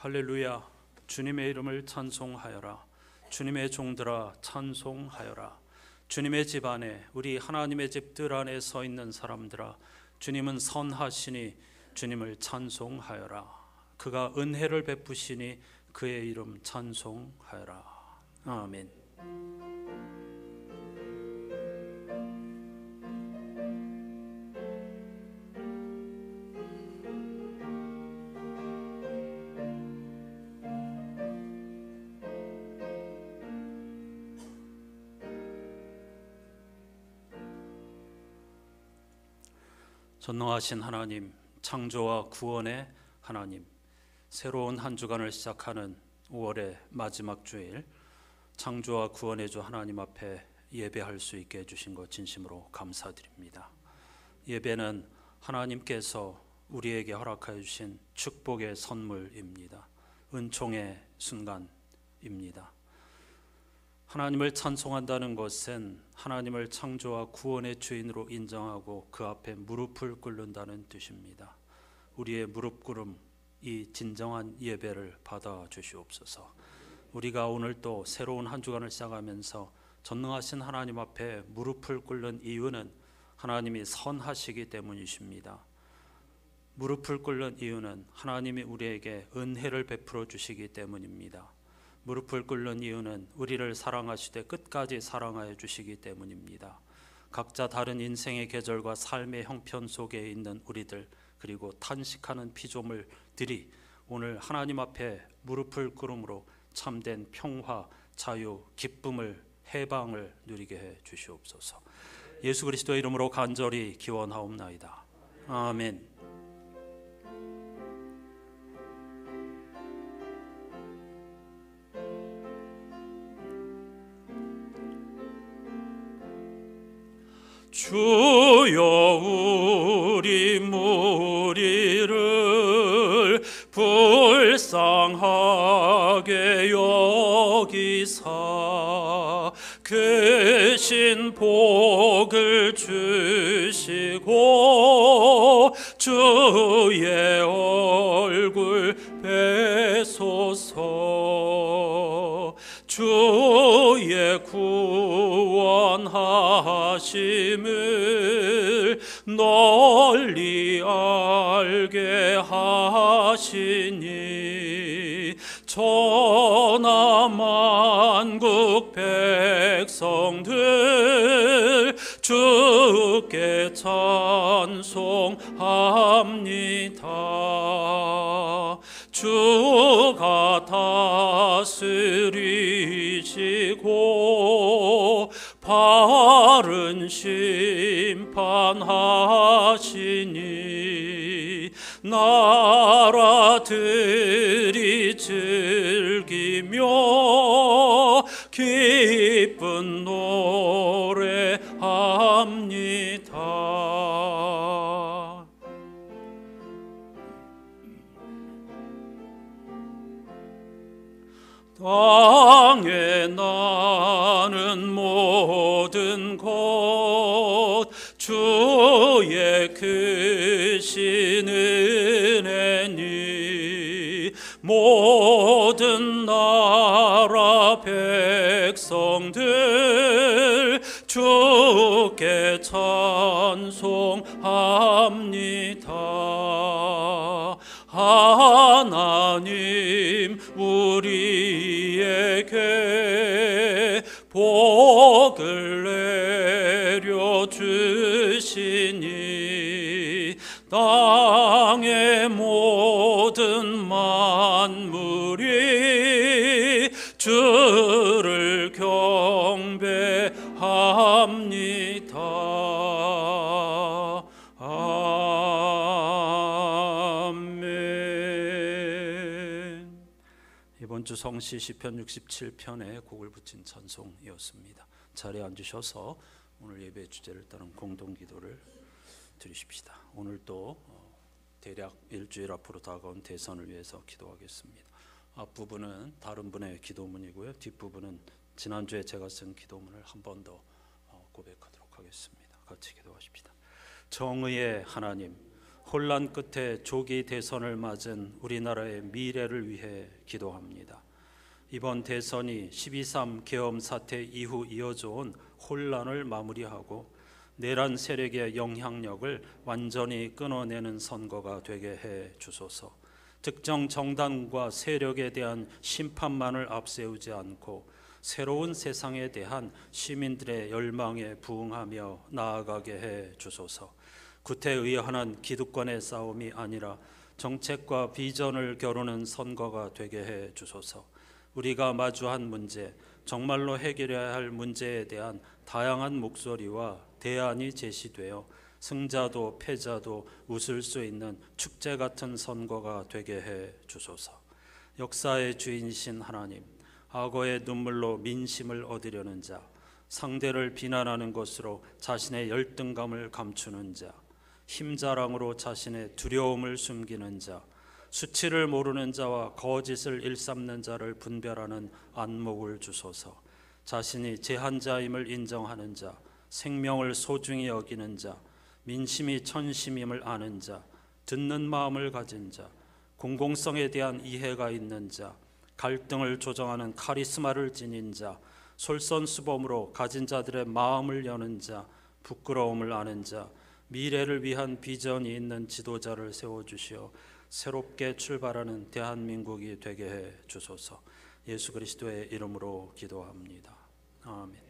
할렐루야. 주님의 이름을 찬송하여라. 주님의 종들아 찬송하여라. 주님의 집 안에, 우리 하나님의 집들 안에 서 있는 사람들아, 주님은 선하시니 주님을 찬송하여라. 그가 은혜를 베푸시니 그의 이름 찬송하여라. 아멘. 전능하신 하나님, 창조와 구원의 하나님, 새로운 한 주간을 시작하는 5월의 마지막 주일, 창조와 구원의 주 하나님 앞에 예배할 수 있게 해주신 것 진심으로 감사드립니다. 예배는 하나님께서 우리에게 허락하여 주신 축복의 선물입니다. 은총의 순간입니다. 하나님을 찬송한다는 것은 하나님을 창조와 구원의 주인으로 인정하고 그 앞에 무릎을 꿇는다는 뜻입니다. 우리의 무릎 꿇음, 이 진정한 예배를 받아 주시옵소서. 우리가 오늘 또 새로운 한 주간을 시작하면서 전능하신 하나님 앞에 무릎을 꿇는 이유는 하나님이 선하시기 때문이십니다. 무릎을 꿇는 이유는 하나님이 우리에게 은혜를 베풀어 주시기 때문입니다. 무릎을 꿇는 이유는 우리를 사랑하시되 끝까지 사랑하여 주시기 때문입니다. 각자 다른 인생의 계절과 삶의 형편 속에 있는 우리들, 그리고 탄식하는 피조물들이 오늘 하나님 앞에 무릎을 꿇음으로 참된 평화, 자유, 기쁨을, 해방을 누리게 해 주시옵소서. 예수 그리스도의 이름으로 간절히 기원하옵나이다. 아멘. 주여 우리 무리를 불쌍하게 여기사 크신 복을 주시고 주의 얼굴 뵈소서. 주의 구원하심을 널리 알게 하시니 천하 만국 백성들 주께 찬송합니다. 주가 다스리시고 바른 심판하시니 나라들이 즐기며 기쁜 노래합니다. 땅에 나는 모든 것 주의 크신 은혜니 모든 나라 백성들 주께 찬송합니다. 하나님 우리에게 복을 내려 주시니 땅의 모든 만물이 주를 경배합니다. 아멘. 이번 주 성시 시편 67편에 곡을 붙인 찬송이었습니다. 자리에 앉으셔서 오늘 예배 주제를 따른 공동 기도를 드리십시다. 오늘 또 대략 일주일 앞으로 다가온 대선을 위해서 기도하겠습니다. 앞부분은 다른 분의 기도문이고요. 뒷부분은 지난주에 제가 쓴 기도문을 한 번 더 고백하도록 하겠습니다. 같이 기도하십시다. 정의의 하나님, 혼란 끝에 조기 대선을 맞은 우리나라의 미래를 위해 기도합니다. 이번 대선이 12.3 계엄 사태 이후 이어져 온 혼란을 마무리하고 내란 세력의 영향력을 완전히 끊어내는 선거가 되게 해 주소서. 특정 정당과 세력에 대한 심판만을 앞세우지 않고 새로운 세상에 대한 시민들의 열망에 부응하며 나아가게 해 주소서. 구태의연한 기득권의 싸움이 아니라 정책과 비전을 겨루는 선거가 되게 해 주소서. 우리가 마주한 문제, 정말로 해결해야 할 문제에 대한 다양한 목소리와 대안이 제시되어 승자도 패자도 웃을 수 있는 축제 같은 선거가 되게 해 주소서. 역사의 주인이신 하나님, 악어의 눈물로 민심을 얻으려는 자, 상대를 비난하는 것으로 자신의 열등감을 감추는 자, 힘자랑으로 자신의 두려움을 숨기는 자, 수치를 모르는 자와 거짓을 일삼는 자를 분별하는 안목을 주소서. 자신이 제한자임을 인정하는 자, 생명을 소중히 여기는 자, 민심이 천심임을 아는 자, 듣는 마음을 가진 자, 공공성에 대한 이해가 있는 자, 갈등을 조정하는 카리스마를 지닌 자, 솔선수범으로 가진 자들의 마음을 여는 자, 부끄러움을 아는 자, 미래를 위한 비전이 있는 지도자를 세워주시어 새롭게 출발하는 대한민국이 되게 해 주소서. 예수 그리스도의 이름으로 기도합니다. 아멘.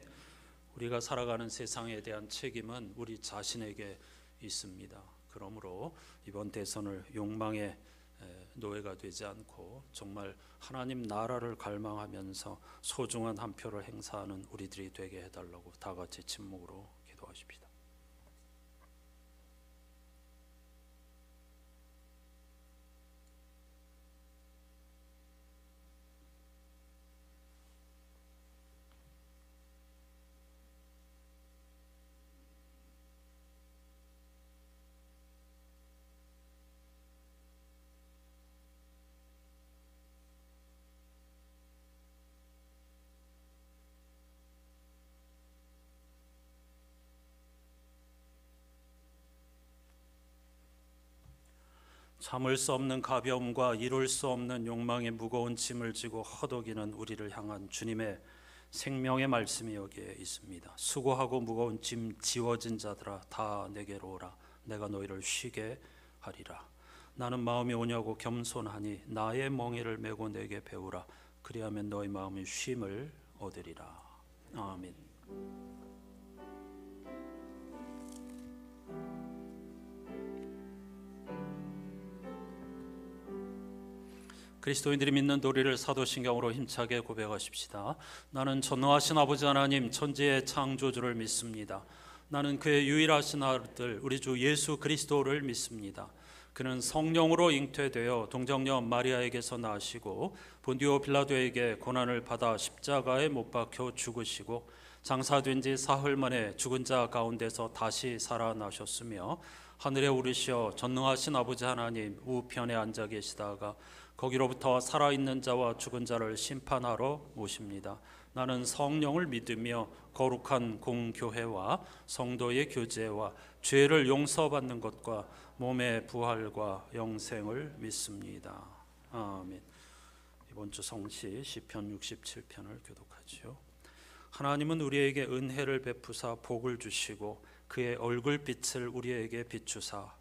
우리가 살아가는 세상에 대한 책임은 우리 자신에게 있습니다. 그러므로 이번 대선을 욕망의 노예가 되지 않고 정말 하나님 나라를 갈망하면서 소중한 한 표를 행사하는 우리들이 되게 해달라고 다 같이 침묵으로 기도하십시다. 참을 수 없는 가벼움과 이룰 수 없는 욕망의 무거운 짐을 지고 허덕이는 우리를 향한 주님의 생명의 말씀이 여기에 있습니다. 수고하고 무거운 짐 지워진 자들아 다 내게로 오라. 내가 너희를 쉬게 하리라. 나는 마음이 오냐고 겸손하니 나의 멍에를 메고 내게 배우라. 그리하면 너희 마음이 쉼을 얻으리라. 아멘. 그리스도인들이 믿는 도리를 사도신경으로 힘차게 고백하십시다. 나는 전능하신 아버지 하나님 천지의 창조주를 믿습니다. 나는 그의 유일하신 아들 우리 주 예수 그리스도를 믿습니다. 그는 성령으로 잉태되어 동정녀 마리아에게서 나시고 본디오 빌라도에게 고난을 받아 십자가에 못 박혀 죽으시고 장사된 지 사흘 만에 죽은 자 가운데서 다시 살아나셨으며 하늘에 오르시어 전능하신 아버지 하나님 우편에 앉아 계시다가 거기로부터 살아있는 자와 죽은 자를 심판하러 오십니다. 나는 성령을 믿으며 거룩한 공교회와 성도의 교제와 죄를 용서받는 것과 몸의 부활과 영생을 믿습니다. 아멘. 이번 주 성시 시편 67편을 교독하지요. 하나님은 우리에게 은혜를 베푸사 복을 주시고 그의 얼굴빛을 우리에게 비추사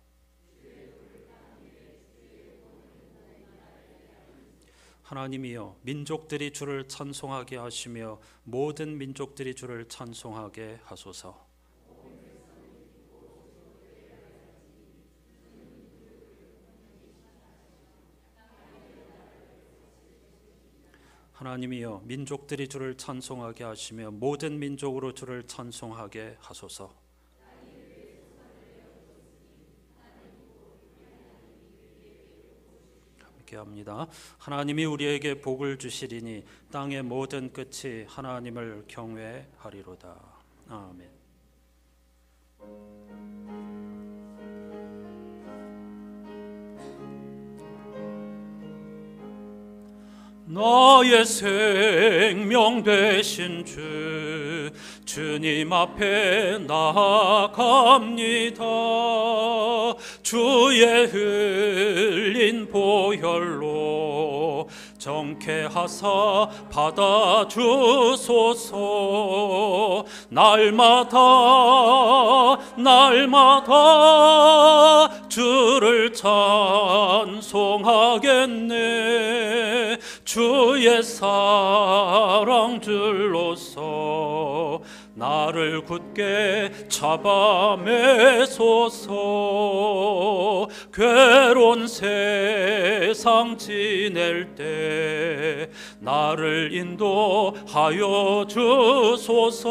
하나님이여 민족들이 주를 찬송하게 하시며 모든 민족들이 주를 찬송하게 하소서. 하나님이여 민족들이 주를 찬송하게 하시며 모든 민족으로 주를 찬송하게 하소서. 합니다. 하나님이 우리에게 복을 주시리니 땅의 모든 끝이 하나님을 경외하리로다. 아멘. 나의 생명 되신 주 주님 앞에 나아갑니다. 주의 흘린 보혈로 정케하사 받아주소서. 날마다 주를 찬송하겠네. 주의 사랑 줄로서 나를 굳게 잡아매소서. 괴로운 세상 지낼 때 나를 인도하여 주소서.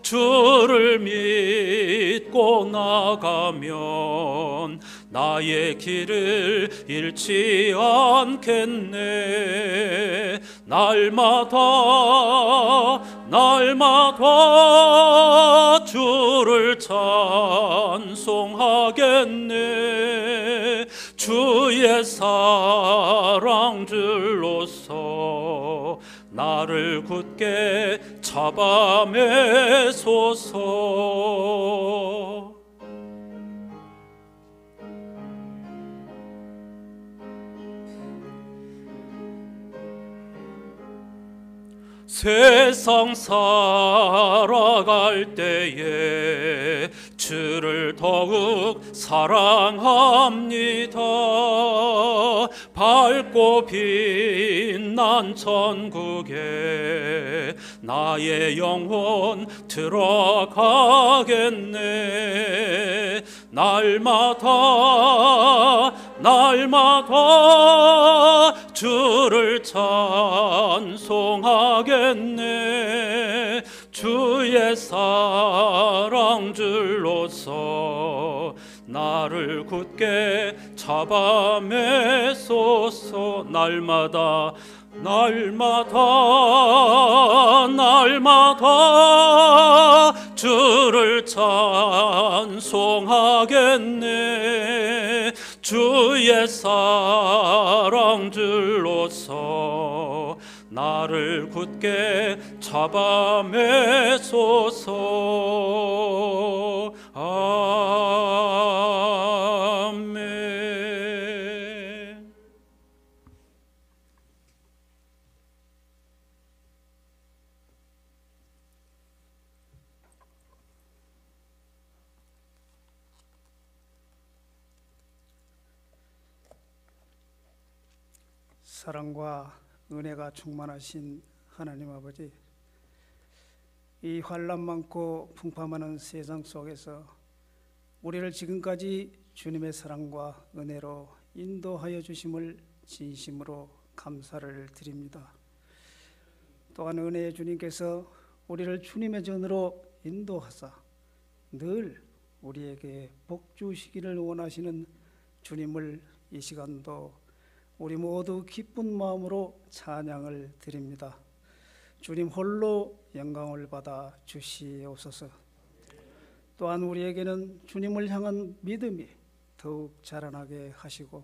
주를 믿고 나가면 나의 길을 잃지 않겠네. 날마다 주를 찬송하겠네. 주의 사랑 줄로서 나를 굳게 잡아매소서. 세상 살아갈 때에 주를 더욱 사랑합니다. 밝고 빛난 천국에 나의 영혼 들어가겠네. 날마다 주를 찬송하겠네. 주의 사랑 줄로서 나를 굳게 잡아매소서. 날마다 주를 찬송하겠네. 주의 사랑 줄로서 나를 굳게 잡아매소서. 아멘. 사랑과 은혜가 충만하신 하나님 아버지, 이 환난 많고 풍파많은 세상 속에서 우리를 지금까지 주님의 사랑과 은혜로 인도하여 주심을 진심으로 감사를 드립니다. 또한 은혜의 주님께서 우리를 주님의 전으로 인도하사 늘 우리에게 복 주시기를 원하시는 주님을 이 시간도 우리 모두 기쁜 마음으로 찬양을 드립니다. 주님 홀로 영광을 받아 주시옵소서. 또한 우리에게는 주님을 향한 믿음이 더욱 자라나게 하시고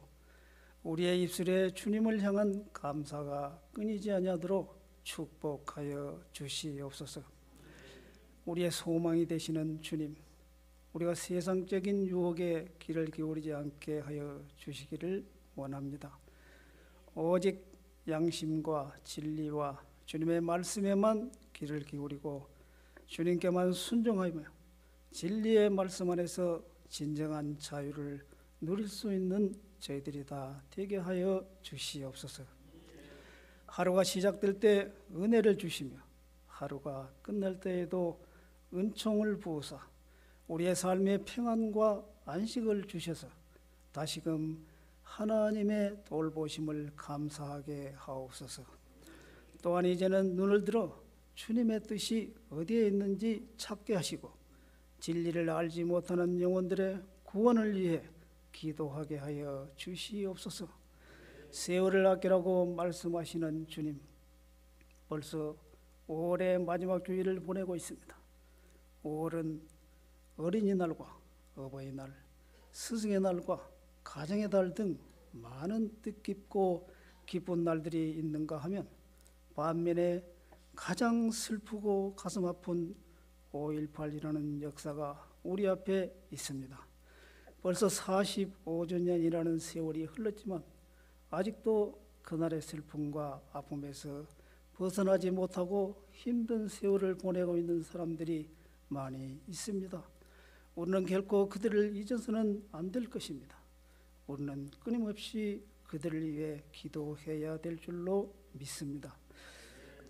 우리의 입술에 주님을 향한 감사가 끊이지 아니하도록 축복하여 주시옵소서. 우리의 소망이 되시는 주님, 우리가 세상적인 유혹에 귀를 기울이지 않게 하여 주시기를 원합니다. 오직 양심과 진리와 주님의 말씀에만 귀를 기울이고 주님께만 순종하며 진리의 말씀 안에서 진정한 자유를 누릴 수 있는 저희들이 다 되게 하여 주시옵소서. 하루가 시작될 때 은혜를 주시며 하루가 끝날 때에도 은총을 부으사 우리의 삶의 평안과 안식을 주셔서 다시금 하나님의 돌보심을 감사하게 하옵소서. 또한 이제는 눈을 들어 주님의 뜻이 어디에 있는지 찾게 하시고 진리를 알지 못하는 영혼들의 구원을 위해 기도하게 하여 주시옵소서. 세월을 아끼라고 말씀하시는 주님, 벌써 5월의 마지막 주일을 보내고 있습니다. 5월은 어린이날과 어버이날, 스승의 날과 가정의 달 등 많은 뜻깊고 기쁜 날들이 있는가 하면 반면에 가장 슬프고 가슴 아픈 5.18이라는 역사가 우리 앞에 있습니다. 벌써 45주년이라는 세월이 흘렀지만 아직도 그날의 슬픔과 아픔에서 벗어나지 못하고 힘든 세월을 보내고 있는 사람들이 많이 있습니다. 우리는 결코 그들을 잊어서는 안 될 것입니다. 우리는 끊임없이 그들을 위해 기도해야 될 줄로 믿습니다.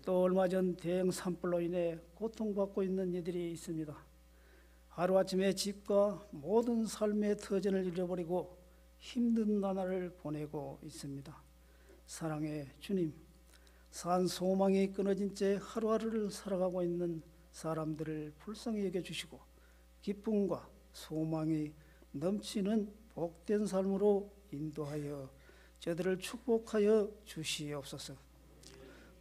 또 얼마 전 대형 산불로 인해 고통받고 있는 이들이 있습니다. 하루아침에 집과 모든 삶의 터전을 잃어버리고 힘든 나날을 보내고 있습니다. 사랑의 주님, 산 소망이 끊어진 채 하루하루를 살아가고 있는 사람들을 불쌍히 여겨주시고 기쁨과 소망이 넘치는 복된 삶으로 인도하여 저들을 축복하여 주시옵소서.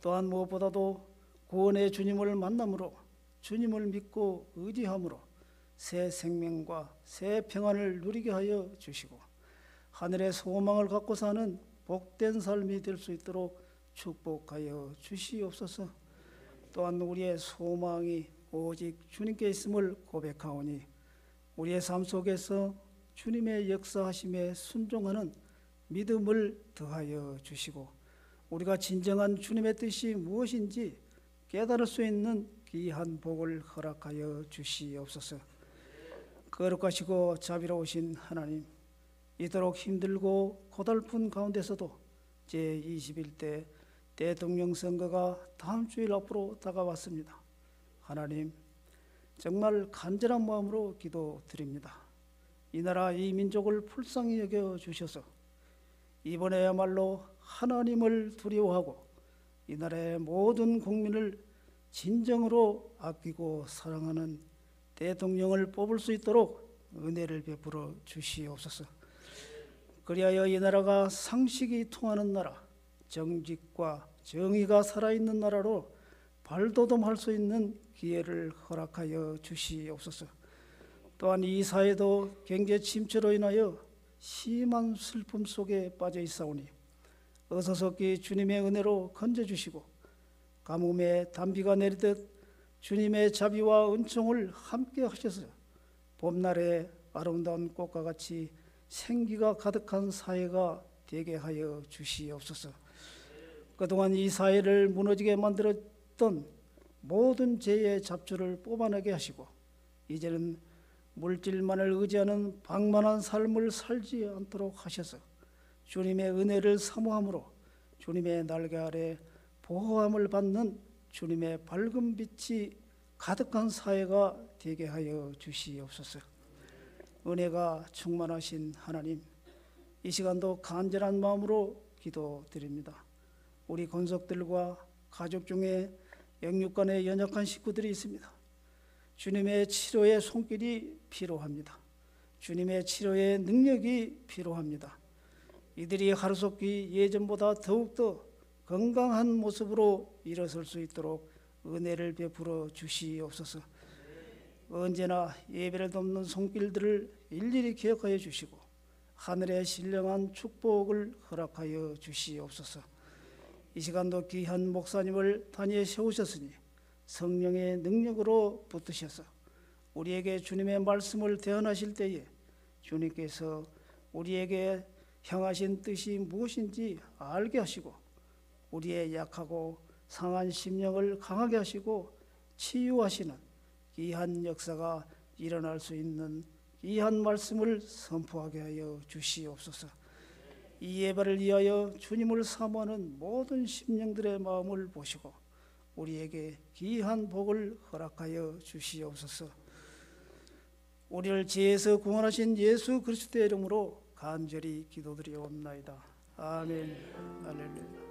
또한 무엇보다도 구원의 주님을 만남으로 주님을 믿고 의지함으로 새 생명과 새 평안을 누리게 하여 주시고 하늘의 소망을 갖고 사는 복된 삶이 될 수 있도록 축복하여 주시옵소서. 또한 우리의 소망이 오직 주님께 있음을 고백하오니 우리의 삶 속에서 주님의 역사하심에 순종하는 믿음을 더하여 주시고 우리가 진정한 주님의 뜻이 무엇인지 깨달을 수 있는 귀한 복을 허락하여 주시옵소서. 거룩하시고 자비로우신 하나님, 이토록 힘들고 고달픈 가운데서도 제21대 대통령 선거가 다음 주일 앞으로 다가왔습니다. 하나님, 정말 간절한 마음으로 기도드립니다. 이 나라 이 민족을 불쌍히 여겨 주셔서 이번에야말로 하나님을 두려워하고 이 나라의 모든 국민을 진정으로 아끼고 사랑하는 대통령을 뽑을 수 있도록 은혜를 베풀어 주시옵소서. 그리하여 이 나라가 상식이 통하는 나라, 정직과 정의가 살아있는 나라로 발돋움할 수 있는 기회를 허락하여 주시옵소서. 또한 이 사회도 경제 침체로 인하여 심한 슬픔 속에 빠져 있사오니 어서속히 주님의 은혜로 건져주시고 가뭄에 단비가 내리듯 주님의 자비와 은총을 함께 하셔서 봄날의 아름다운 꽃과 같이 생기가 가득한 사회가 되게 하여 주시옵소서. 그동안 이 사회를 무너지게 만들었던 모든 죄의 잡초를 뽑아내게 하시고 이제는 물질만을 의지하는 방만한 삶을 살지 않도록 하셔서 주님의 은혜를 사모함으로 주님의 날개 아래 보호함을 받는 주님의 밝은 빛이 가득한 사회가 되게 하여 주시옵소서. 은혜가 충만하신 하나님, 이 시간도 간절한 마음으로 기도드립니다. 우리 권속들과 가족 중에 영육간에 연약한 식구들이 있습니다. 주님의 치료의 손길이 필요합니다. 주님의 치료의 능력이 필요합니다. 이들이 하루속히 예전보다 더욱더 건강한 모습으로 일어설 수 있도록 은혜를 베풀어 주시옵소서. 언제나 예배를 돕는 손길들을 일일이 기억하여 주시고 하늘의 신령한 축복을 허락하여 주시옵소서. 이 시간도 귀한 목사님을 단위에 세우셨으니 성령의 능력으로 붙드셔서 우리에게 주님의 말씀을 대언하실 때에 주님께서 우리에게 향하신 뜻이 무엇인지 알게 하시고 우리의 약하고 상한 심령을 강하게 하시고 치유하시는 귀한 역사가 일어날 수 있는 귀한 말씀을 선포하게 하여 주시옵소서. 이 예배를 위하여 주님을 사모하는 모든 심령들의 마음을 보시고 우리에게 귀한 복을 허락하여 주시옵소서. 우리를 죄에서 구원하신 예수 그리스도의 이름으로 간절히 기도드리옵나이다. 아멘. 할렐루야.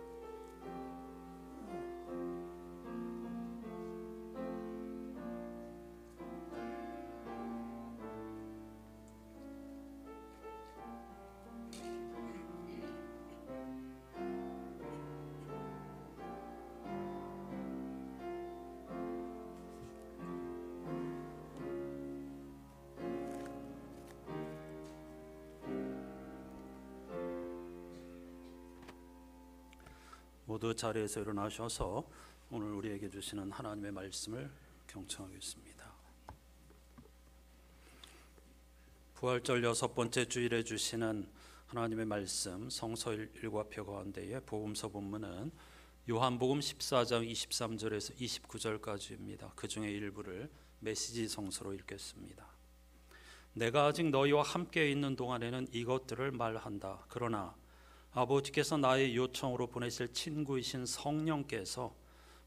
모두 자리에서 일어나셔서 오늘 우리에게 주시는 하나님의 말씀을 경청하겠습니다. 부활절 6번째 주일에 주시는 하나님의 말씀 성서 일과표 가운데의 복음서 본문은 요한복음 14장 23절에서 29절까지입니다. 그 중에 일부를 메시지 성서로 읽겠습니다. 내가 아직 너희와 함께 있는 동안에는 이것들을 말한다. 그러나 아버지께서 나의 요청으로 보내실 친구이신 성령께서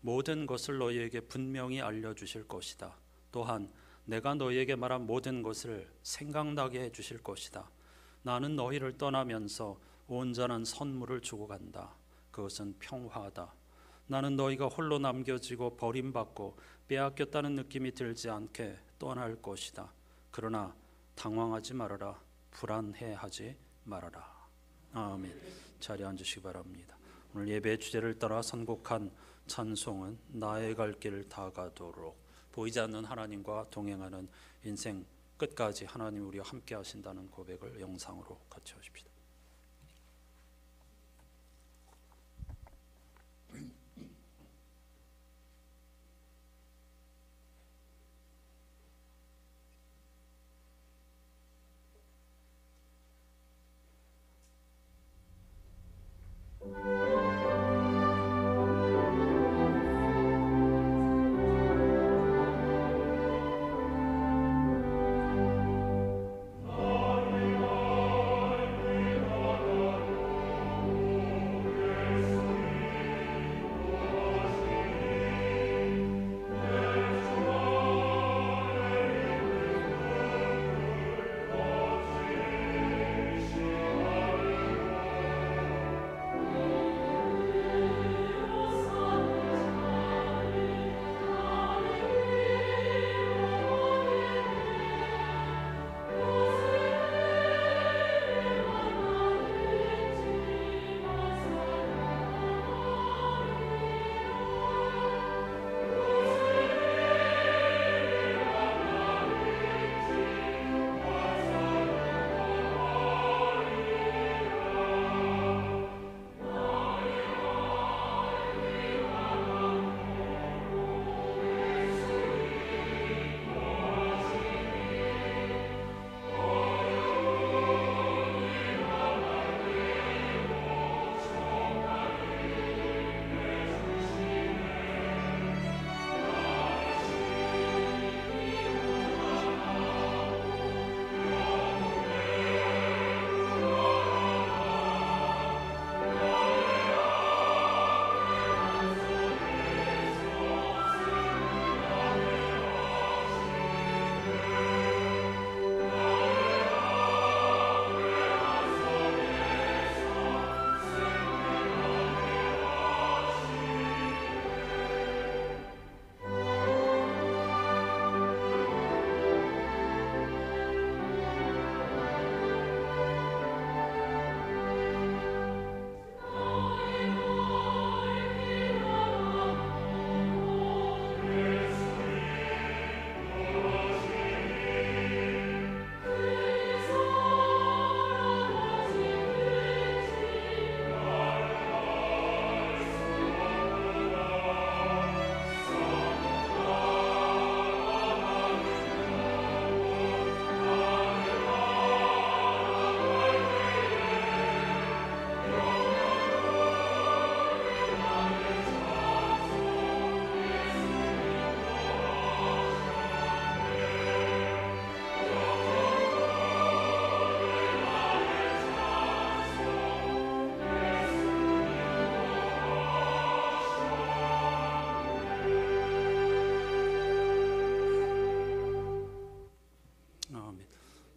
모든 것을 너희에게 분명히 알려주실 것이다. 또한 내가 너희에게 말한 모든 것을 생각나게 해주실 것이다. 나는 너희를 떠나면서 온전한 선물을 주고 간다. 그것은 평화다. 나는 너희가 홀로 남겨지고 버림받고 빼앗겼다는 느낌이 들지 않게 떠날 것이다. 그러나 당황하지 말아라. 불안해하지 말아라. 아멘. 자리에 앉으시기 바랍니다. 오늘 예배의 주제를 따라 선곡한 찬송은 나의 갈 길을 다 가도록. 보이지 않는 하나님과 동행하는 인생 끝까지 하나님 우리와 함께 하신다는 고백을 영상으로 같이 하십시다.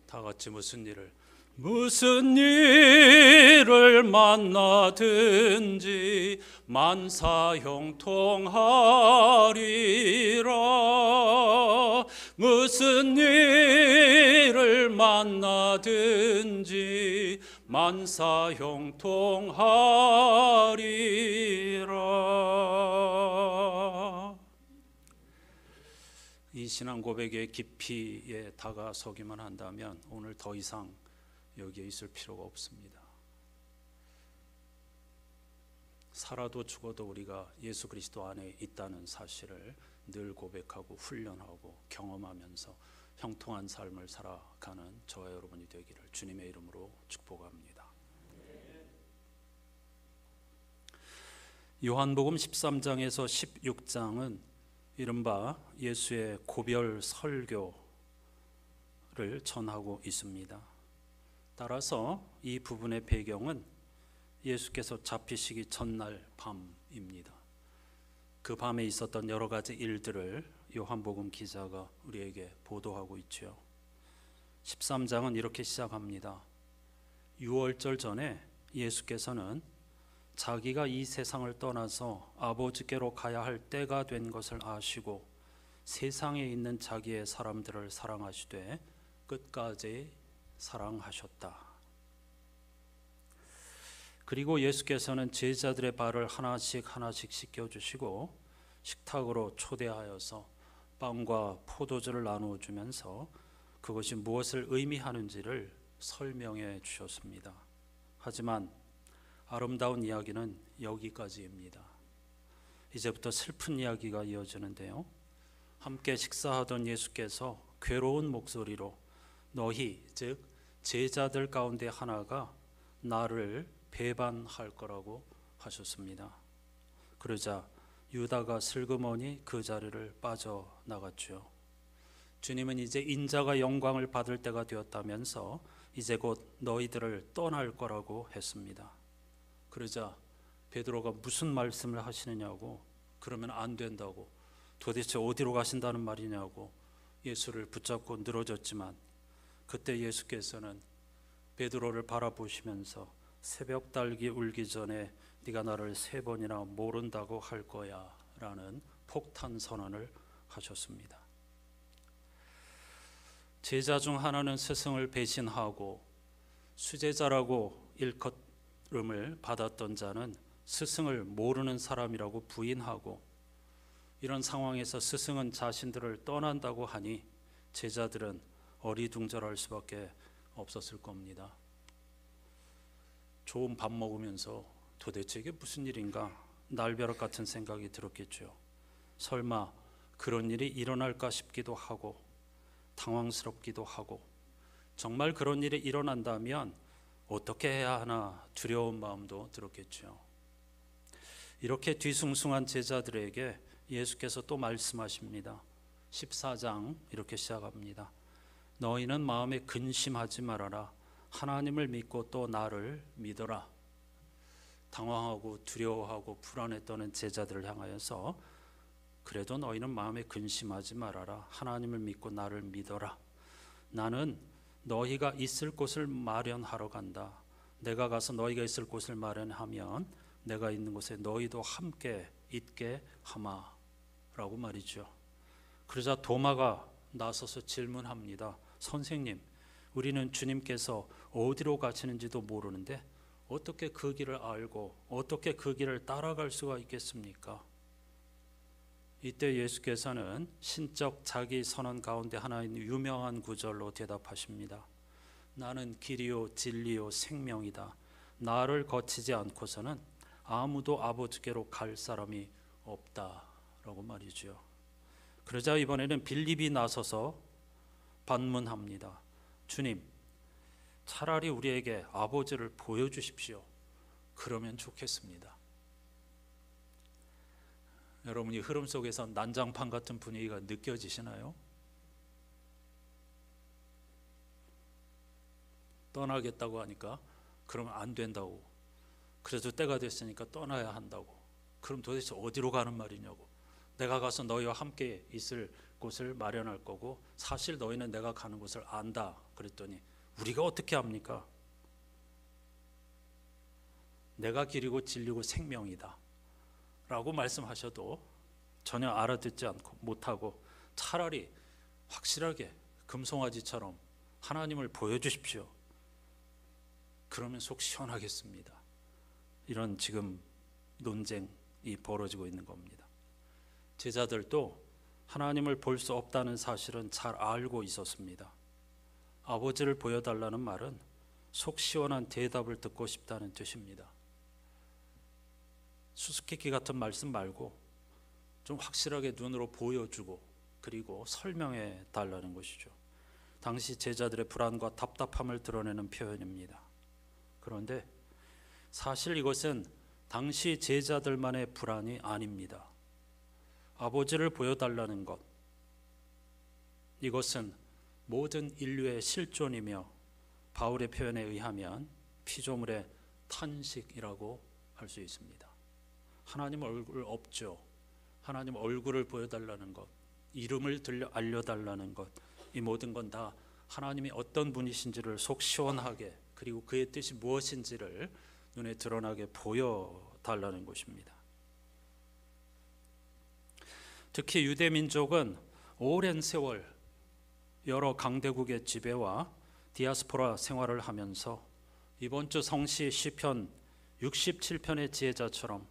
다 같이 무슨 일을 만나든지 만사형통하리라. 무슨 일을 만나든지 만사형통하리라. 이 신앙 고백의 깊이에 다가서기만 한다면 오늘 더 이상 여기에 있을 필요가 없습니다. 살아도 죽어도 우리가 예수 그리스도 안에 있다는 사실을 늘 고백하고 훈련하고 경험하면서 형통한 삶을 살아가는 저와 여러분이 되기를 주님의 이름으로 축복합니다. 요한복음 13장에서 16장은 이른바 예수의 고별 설교를 전하고 있습니다. 따라서 이 부분의 배경은 예수께서 잡히시기 전날 밤입니다. 그 밤에 있었던 여러 가지 일들을 요한복음 기자가 우리에게 보도하고 있죠. 13장은 이렇게 시작합니다. 유월절 전에 예수께서는 자기가 이 세상을 떠나서 아버지께로 가야 할 때가 된 것을 아시고 세상에 있는 자기의 사람들을 사랑하시되 끝까지 사랑하셨다. 그리고 예수께서는 제자들의 발을 하나씩 씻겨주시고 식탁으로 초대하여서 빵과 포도주를 나누어 주면서 그것이 무엇을 의미하는지를 설명해 주셨습니다. 하지만 아름다운 이야기는 여기까지입니다. 이제부터 슬픈 이야기가 이어지는데요. 함께 식사하던 예수께서 괴로운 목소리로 너희 즉 제자들 가운데 하나가 나를 배반할 거라고 하셨습니다. 그러자 유다가 슬그머니 그 자리를 빠져나갔죠. 주님은 이제 인자가 영광을 받을 때가 되었다면서 이제 곧 너희들을 떠날 거라고 했습니다. 그러자 베드로가 무슨 말씀을 하시느냐고, 그러면 안 된다고, 도대체 어디로 가신다는 말이냐고 예수를 붙잡고 늘어졌지만 그때 예수께서는 베드로를 바라보시면서 새벽 달기 울기 전에 네가 나를 3번이나 모른다고 할 거야 라는 폭탄 선언을 하셨습니다. 제자 중 하나는 스승을 배신하고 수제자라고 일컬음을 받았던 자는 스승을 모르는 사람이라고 부인하고, 이런 상황에서 스승은 자신들을 떠난다고 하니 제자들은 어리둥절할 수밖에 없었을 겁니다. 좋은 밥 먹으면서 도대체 이게 무슨 일인가 날벼락 같은 생각이 들었겠죠. 설마 그런 일이 일어날까 싶기도 하고 당황스럽기도 하고, 정말 그런 일이 일어난다면 어떻게 해야 하나 두려운 마음도 들었겠죠. 이렇게 뒤숭숭한 제자들에게 예수께서 또 말씀하십니다. 14장 이렇게 시작합니다. 너희는 마음에 근심하지 말아라. 하나님을 믿고 또 나를 믿어라. 당황하고 두려워하고 불안에 떠는 제자들을 향하여서 그래도 너희는 마음에 근심하지 말아라. 하나님을 믿고 나를 믿어라. 나는 너희가 있을 곳을 마련하러 간다. 내가 가서 너희가 있을 곳을 마련하면 내가 있는 곳에 너희도 함께 있게 하마 라고 말이죠. 그러자 도마가 나서서 질문합니다. 선생님, 우리는 주님께서 어디로 가시는지도 모르는데 어떻게 그 길을 알고 어떻게 그 길을 따라갈 수가 있겠습니까? 이때 예수께서는 신적 자기 선언 가운데 하나인 유명한 구절로 대답하십니다. 나는 길이요 진리요 생명이다. 나를 거치지 않고서는 아무도 아버지께로 갈 사람이 없다라고 말이죠. 그러자 이번에는 빌립이 나서서 반문합니다. 주님, 차라리 우리에게 아버지를 보여주십시오. 그러면 좋겠습니다. 여러분이 흐름 속에서 난장판 같은 분위기가 느껴지시나요? 떠나겠다고 하니까 그러면 안 된다고, 그래도 때가 됐으니까 떠나야 한다고, 그럼 도대체 어디로 가는 말이냐고, 내가 가서 너희와 함께 있을 곳을 마련할 거고 사실 너희는 내가 가는 곳을 안다 그랬더니 우리가 어떻게 합니까? 내가 길이고 진리고 생명이다 라고 말씀하셔도 전혀 알아듣지 않고 못하고 차라리 확실하게 금송아지처럼 하나님을 보여주십시오. 그러면 속 시원하겠습니다. 이런 지금 논쟁이 벌어지고 있는 겁니다. 제자들도 하나님을 볼 수 없다는 사실은 잘 알고 있었습니다. 아버지를 보여달라는 말은 속 시원한 대답을 듣고 싶다는 뜻입니다. 수수께끼 같은 말씀 말고 좀 확실하게 눈으로 보여주고 그리고 설명해 달라는 것이죠. 당시 제자들의 불안과 답답함을 드러내는 표현입니다. 그런데 사실 이것은 당시 제자들만의 불안이 아닙니다. 아버지를 보여달라는 것, 이것은 모든 인류의 실존이며 바울의 표현에 의하면 피조물의 탄식이라고 할 수 있습니다. 하나님 얼굴 없죠. 하나님 얼굴을 보여달라는 것, 이름을 알려달라는 것, 이 모든 건 다 하나님이 어떤 분이신지를 속 시원하게 그리고 그의 뜻이 무엇인지를 눈에 드러나게 보여달라는 것입니다. 특히 유대 민족은 오랜 세월 여러 강대국의 지배와 디아스포라 생활을 하면서 이번 주 성시 시편 67편의 지혜자처럼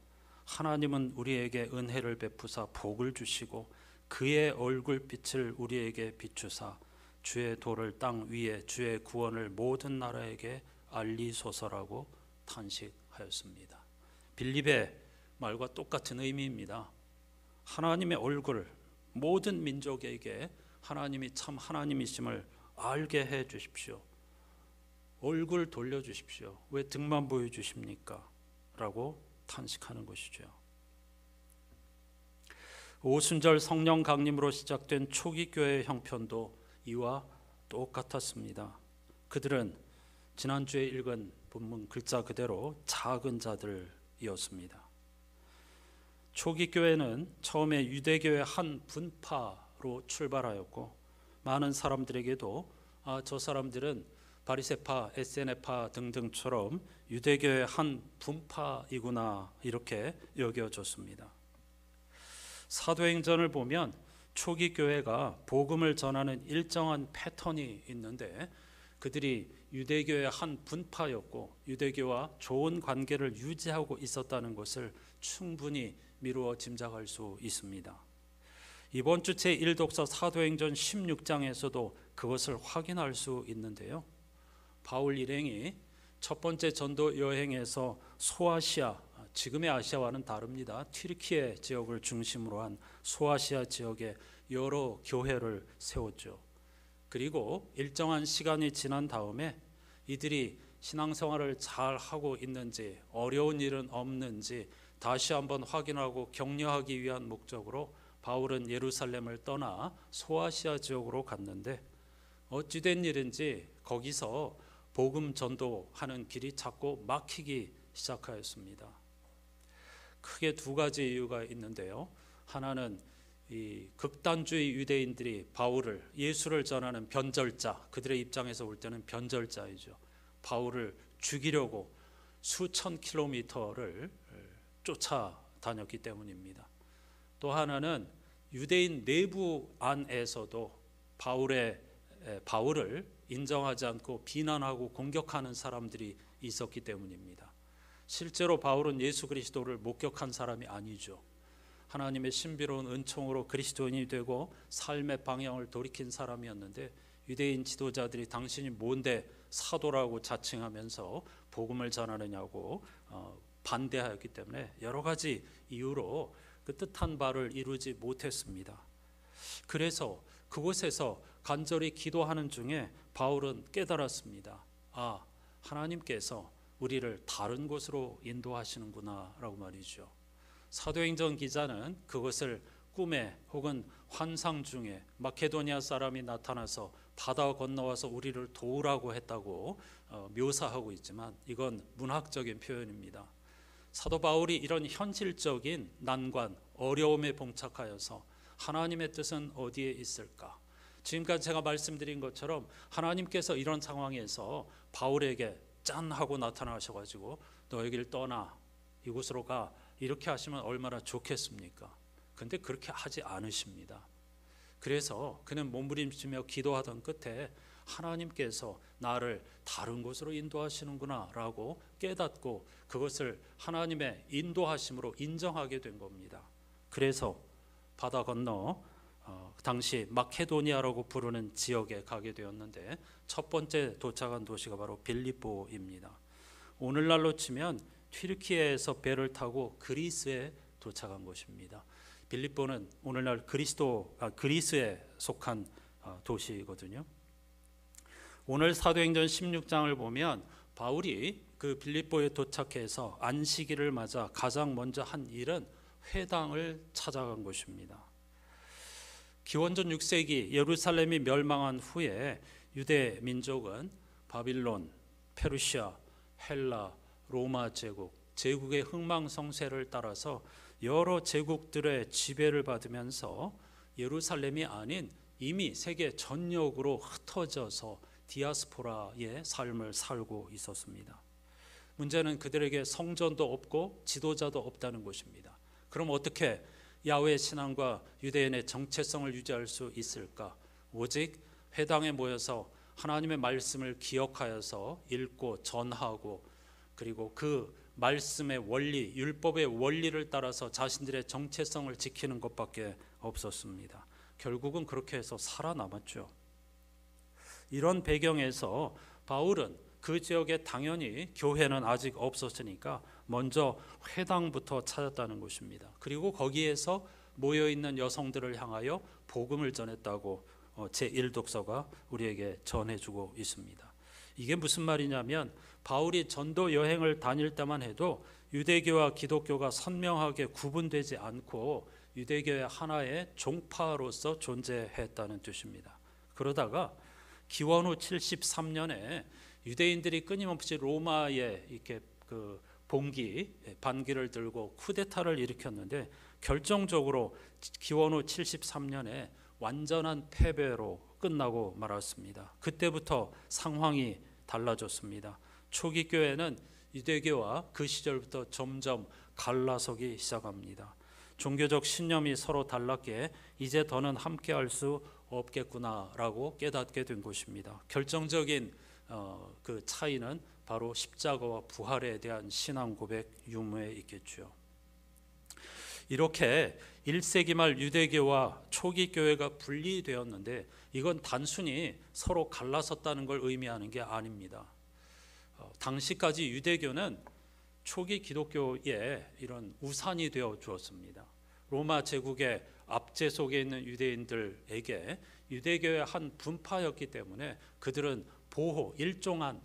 하나님은 우리에게 은혜를 베푸사 복을 주시고 그의 얼굴빛을 우리에게 비추사 주의 도를 땅 위에 주의 구원을 모든 나라에게 알리소서라고 탄식하였습니다. 빌립의 말과 똑같은 의미입니다. 하나님의 얼굴, 모든 민족에게 하나님이 참 하나님이심을 알게 해 주십시오. 얼굴 돌려주십시오. 왜 등만 보여주십니까? 라고 탄식하는 것이죠. 오순절 성령 강림으로 시작된 초기 교회의 형편도 이와 똑같았습니다. 그들은 지난주에 읽은 본문 글자 그대로 작은 자들이었습니다. 초기 교회는 처음에 유대교의 한 분파로 출발하였고 많은 사람들에게도 저 사람들은 바리새파, 에세네파 등등처럼 유대교의 한 분파이구나 이렇게 여겨졌습니다. 사도행전을 보면 초기 교회가 복음을 전하는 일정한 패턴이 있는데 그들이 유대교의 한 분파였고 유대교와 좋은 관계를 유지하고 있었다는 것을 충분히 미루어 짐작할 수 있습니다. 이번 주 제1독서 사도행전 16장에서도 그것을 확인할 수 있는데요. 바울 일행이 첫 번째 전도 여행에서 소아시아, 지금의 아시아와는 다릅니다. 튀르키예 지역을 중심으로 한 소아시아 지역에 여러 교회를 세웠죠. 그리고 일정한 시간이 지난 다음에 이들이 신앙생활을 잘 하고 있는지 어려운 일은 없는지 다시 한번 확인하고 격려하기 위한 목적으로 바울은 예루살렘을 떠나 소아시아 지역으로 갔는데 어찌된 일인지 거기서 복음 전도하는 길이 자꾸 막히기 시작하였습니다. 크게 두 가지 이유가 있는데요. 하나는 이 극단주의 유대인들이 바울을 예수를 전하는 변절자, 그들의 입장에서 볼 때는 변절자이죠. 바울을 죽이려고 수천 킬로미터를 쫓아다녔기 때문입니다. 또 하나는 유대인 내부 안에서도 바울을 인정하지 않고 비난하고 공격하는 사람들이 있었기 때문입니다. 실제로 바울은 예수 그리스도를 목격한 사람이 아니죠. 하나님의 신비로운 은총으로 그리스도인이 되고 삶의 방향을 돌이킨 사람이었는데 유대인 지도자들이 당신이 뭔데 사도라고 자칭하면서 복음을 전하느냐고 반대하였기 때문에 여러 가지 이유로 그 뜻한 바를 이루지 못했습니다. 그래서 그곳에서 간절히 기도하는 중에 바울은 깨달았습니다. 하나님께서 우리를 다른 곳으로 인도하시는구나 라고 말이죠. 사도행전 기자는 그것을 꿈에 혹은 환상 중에 마케도니아 사람이 나타나서 바다 건너와서 우리를 도우라고 했다고 묘사하고 있지만 이건 문학적인 표현입니다. 사도 바울이 이런 현실적인 난관, 어려움에 봉착하여서 하나님의 뜻은 어디에 있을까? 지금까지 제가 말씀드린 것처럼 하나님께서 이런 상황에서 바울에게 짠 하고 나타나셔가지고 너 여기를 떠나 이곳으로 가 이렇게 하시면 얼마나 좋겠습니까? 근데 그렇게 하지 않으십니다. 그래서 그는 몸부림치며 기도하던 끝에 하나님께서 나를 다른 곳으로 인도하시는구나 라고 깨닫고 그것을 하나님의 인도하심으로 인정하게 된 겁니다. 그래서 바다 건너 당시 마케도니아라고 부르는 지역에 가게 되었는데 첫 번째 도착한 도시가 바로 빌립보입니다. 오늘날로 치면 튀르키예에서 배를 타고 그리스에 도착한 곳입니다. 빌립보는 오늘날 그리스에 속한 도시거든요. 오늘 사도행전 16장을 보면 바울이 그 빌립보에 도착해서 안식일을 맞아 가장 먼저 한 일은 회당을 찾아간 것입니다. 기원전 6세기 예루살렘이 멸망한 후에 유대 민족은 바빌론, 페르시아, 헬라, 로마 제국의 흥망성쇠를 따라서 여러 제국들의 지배를 받으면서 예루살렘이 아닌 이미 세계 전역으로 흩어져서 디아스포라의 삶을 살고 있었습니다. 문제는 그들에게 성전도 없고 지도자도 없다는 것입니다. 그럼 어떻게 야훼 신앙과 유대인의 정체성을 유지할 수 있을까? 오직 회당에 모여서 하나님의 말씀을 기억하여서 읽고 전하고, 그리고 그 말씀의 원리, 율법의 원리를 따라서 자신들의 정체성을 지키는 것밖에 없었습니다. 결국은 그렇게 해서 살아남았죠. 이런 배경에서 바울은 그 지역에 당연히 교회는 아직 없었으니까 먼저 회당부터 찾았다는 것입니다. 그리고 거기에서 모여있는 여성들을 향하여 복음을 전했다고 제1독서가 우리에게 전해주고 있습니다. 이게 무슨 말이냐면 바울이 전도 여행을 다닐 때만 해도 유대교와 기독교가 선명하게 구분되지 않고 유대교의 하나의 종파로서 존재했다는 뜻입니다. 그러다가 기원 후 73년에 유대인들이 끊임없이 로마에 이렇게 반기를 들고 쿠데타를 일으켰는데 결정적으로 기원 후 73년에 완전한 패배로 끝나고 말았습니다. 그때부터 상황이 달라졌습니다. 초기 교회는 유대교와 그 시절부터 점점 갈라서기 시작합니다. 종교적 신념이 서로 달랐기에 이제 더는 함께할 수 없겠구나라고 깨닫게 된 것입니다. 결정적인 그 차이는 바로 십자가와 부활에 대한 신앙 고백 유무에 있겠죠. 이렇게 1세기 말 유대교와 초기 교회가 분리되었는데 이건 단순히 서로 갈라섰다는 걸 의미하는 게 아닙니다. 당시까지 유대교는 초기 기독교의 이런 우산이 되어 주었습니다. 로마 제국의 압제 속에 있는 유대인들에게 유대교의 한 분파였기 때문에 그들은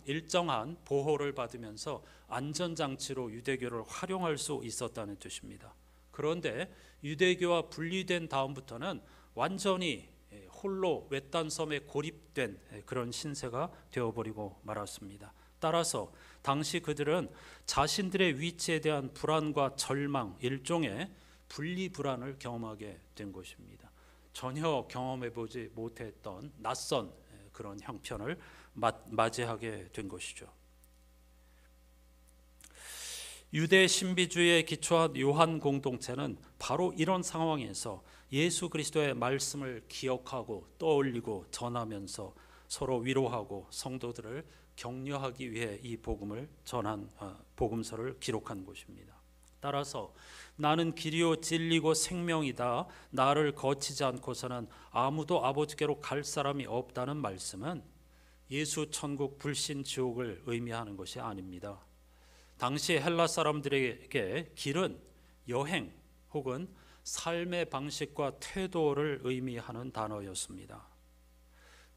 일정한 보호를 받으면서 안전장치로 유대교를 활용할 수 있었다는 뜻입니다. 그런데 유대교와 분리된 다음부터는 완전히 홀로 외딴 섬에 고립된 그런 신세가 되어버리고 말았습니다. 따라서 당시 그들은 자신들의 위치에 대한 불안과 절망, 일종의 분리불안을 경험하게 된 것입니다. 전혀 경험해보지 못했던 낯선 그런 형편을 맞이하게 된 것이죠. 유대 신비주의에 기초한 요한 공동체는 바로 이런 상황에서 예수 그리스도의 말씀을 기억하고 떠올리고 전하면서 서로 위로하고 성도들을 격려하기 위해 이 복음을 전한 복음서를 기록한 것입니다. 따라서 나는 길이요 진리고 생명이다. 나를 거치지 않고서는 아무도 아버지께로 갈 사람이 없다는 말씀은 예수 천국 불신 지옥을 의미하는 것이 아닙니다. 당시 헬라 사람들에게 길은 여행 혹은 삶의 방식과 태도를 의미하는 단어였습니다.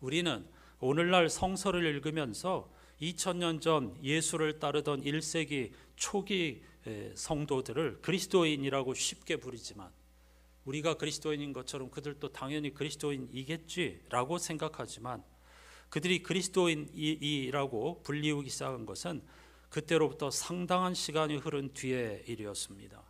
우리는 오늘날 성서를 읽으면서 2000년 전 예수를 따르던 1세기 초기 성도들을 그리스도인이라고 쉽게 부르지만 우리가 그리스도인인 것처럼 그들도 당연히 그리스도인이겠지라고 생각하지만 그들이 그리스도인이라고 불리우기 시작한 것은 그때로부터 상당한 시간이 흐른 뒤의 일이었습니다.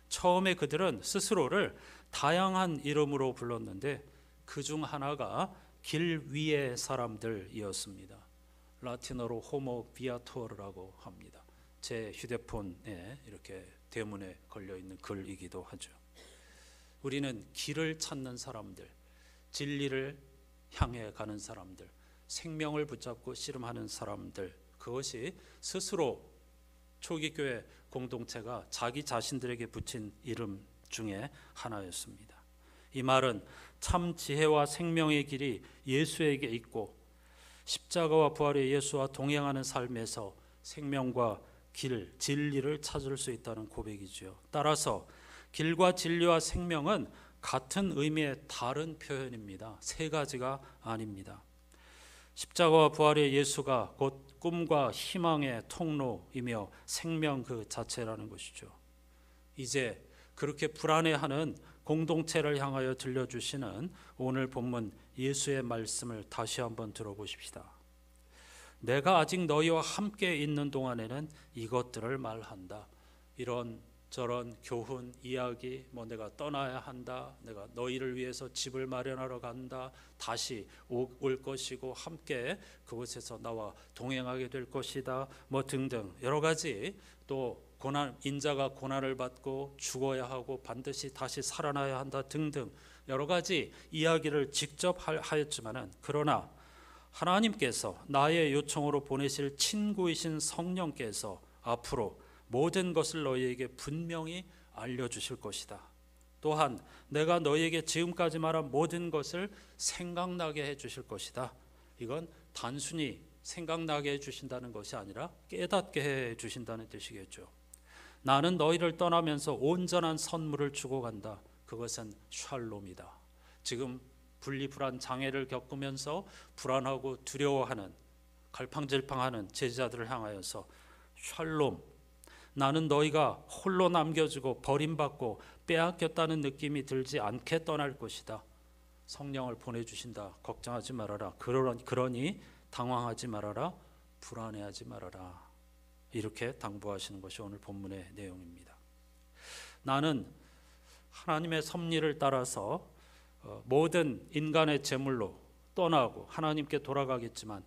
처음에 그들은 스스로를 다양한 이름으로 불렀는데 그 중 하나가 길 위의 사람들이었습니다. 라틴어로 호모 비아토르라고 합니다. 제 휴대폰에 이렇게 대문에 걸려있는 글이기도 하죠. 우리는 길을 찾는 사람들, 진리를 향해 가는 사람들, 생명을 붙잡고 씨름하는 사람들, 그것이 스스로 초기 교회 공동체가 자기 자신들에게 붙인 이름 중에 하나였습니다. 이 말은 참 지혜와 생명의 길이 예수에게 있고 십자가와 부활의 예수와 동행하는 삶에서 생명과 길, 진리를 찾을 수 있다는 고백이지요. 따라서 길과 진리와 생명은 같은 의미의 다른 표현입니다. 세 가지가 아닙니다. 십자가와 부활의 예수가 곧 꿈과 희망의 통로이며 생명 그 자체라는 것이죠. 이제 그렇게 불안해하는 공동체를 향하여 들려주시는 오늘 본문 예수의 말씀을 다시 한번 들어보십시다. 내가 아직 너희와 함께 있는 동안에는 이것들을 말한다. 이런 저런 교훈, 이야기, 내가 떠나야 한다, 내가 너희를 위해서 집을 마련하러 간다, 다시 올 것이고 함께 그곳에서 나와 동행하게 될 것이다, 등등 여러 가지, 또 인자가 고난을 받고 죽어야 하고 반드시 다시 살아나야 한다 등등 여러 가지 이야기를 직접 하였지만은, 그러나 하나님께서 나의 요청으로 보내실 친구이신 성령께서 앞으로 모든 것을 너희에게 분명히 알려주실 것이다. 또한 내가 너희에게 지금까지 말한 모든 것을 생각나게 해주실 것이다. 이건 단순히 생각나게 해주신다는 것이 아니라 깨닫게 해주신다는 뜻이겠죠. 나는 너희를 떠나면서 온전한 선물을 주고 간다. 그것은 샬롬이다. 지금 분리불안 장애를 겪으면서 불안하고 두려워하는, 갈팡질팡하는 제자들을 향하여서 샬롬, 나는 너희가 홀로 남겨지고 버림받고 빼앗겼다는 느낌이 들지 않게 떠날 것이다. 성령을 보내주신다. 걱정하지 말아라. 그러니 당황하지 말아라. 불안해하지 말아라. 이렇게 당부하시는 것이 오늘 본문의 내용입니다. 나는 하나님의 섭리를 따라서 모든 인간의 제물로 떠나고 하나님께 돌아가겠지만,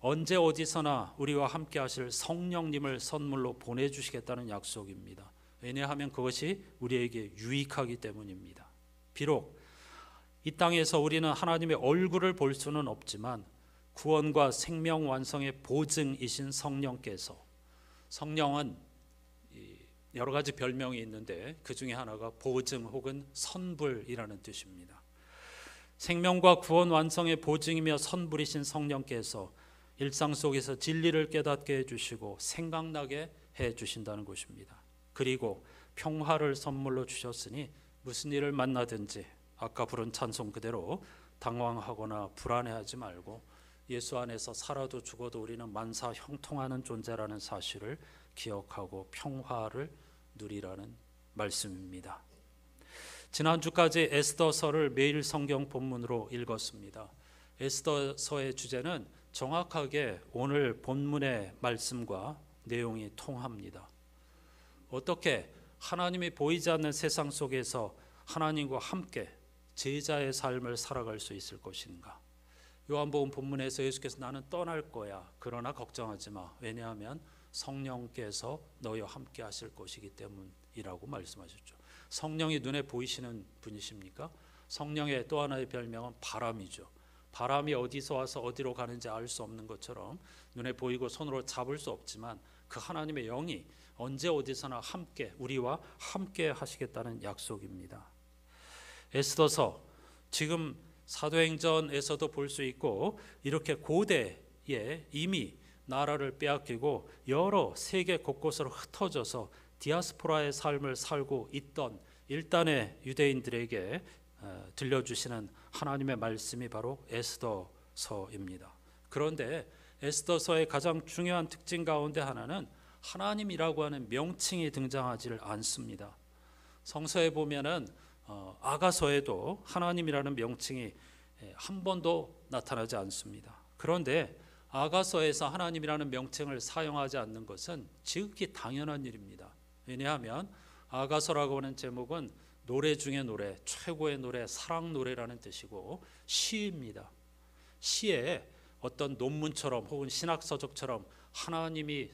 언제 어디서나 우리와 함께 하실 성령님을 선물로 보내주시겠다는 약속입니다. 왜냐하면 그것이 우리에게 유익하기 때문입니다. 비록 이 땅에서 우리는 하나님의 얼굴을 볼 수는 없지만 구원과 생명 완성의 보증이신 성령께서, 성령은 여러 가지 별명이 있는데 그 중에 하나가 보증 혹은 선불이라는 뜻입니다. 생명과 구원 완성의 보증이며 선불이신 성령께서 일상 속에서 진리를 깨닫게 해주시고 생각나게 해주신다는 것입니다. 그리고 평화를 선물로 주셨으니 무슨 일을 만나든지 아까 부른 찬송 그대로 당황하거나 불안해하지 말고 예수 안에서 살아도 죽어도 우리는 만사 형통하는 존재라는 사실을 기억하고 평화를 누리라는 말씀입니다. 지난주까지 에스더서를 매일 성경 본문으로 읽었습니다. 에스더서의 주제는 정확하게 오늘 본문의 말씀과 내용이 통합니다. 어떻게 하나님이 보이지 않는 세상 속에서 하나님과 함께 제자의 삶을 살아갈 수 있을 것인가? 요한복음 본문에서 예수께서 나는 떠날 거야. 그러나 걱정하지 마. 왜냐하면 성령께서 너희와 함께 하실 것이기 때문이라고 말씀하셨죠. 성령이 눈에 보이시는 분이십니까? 성령의 또 하나의 별명은 바람이죠. 바람이 어디서 와서 어디로 가는지 알 수 없는 것처럼 눈에 보이고 손으로 잡을 수 없지만 그 하나님의 영이 언제 어디서나 함께 우리와 함께 하시겠다는 약속입니다. 에스더서, 지금 사도행전에서도 볼 수 있고 이렇게 고대에 이미 나라를 빼앗기고 여러 세계 곳곳으로 흩어져서 디아스포라의 삶을 살고 있던 일단의 유대인들에게 들려주시는 하나님의 말씀이 바로 에스더서입니다. 그런데 에스더서의 가장 중요한 특징 가운데 하나는 하나님이라고 하는 명칭이 등장하지를 않습니다. 성서에 보면은 아가서에도 하나님이라는 명칭이 한 번도 나타나지 않습니다. 그런데 아가서에서 하나님이라는 명칭을 사용하지 않는 것은 지극히 당연한 일입니다. 왜냐하면 아가서라고 하는 제목은 노래 중에 노래, 최고의 노래, 사랑 노래라는 뜻이고 시입니다. 시에 어떤 논문처럼 혹은 신학서적처럼 하나님이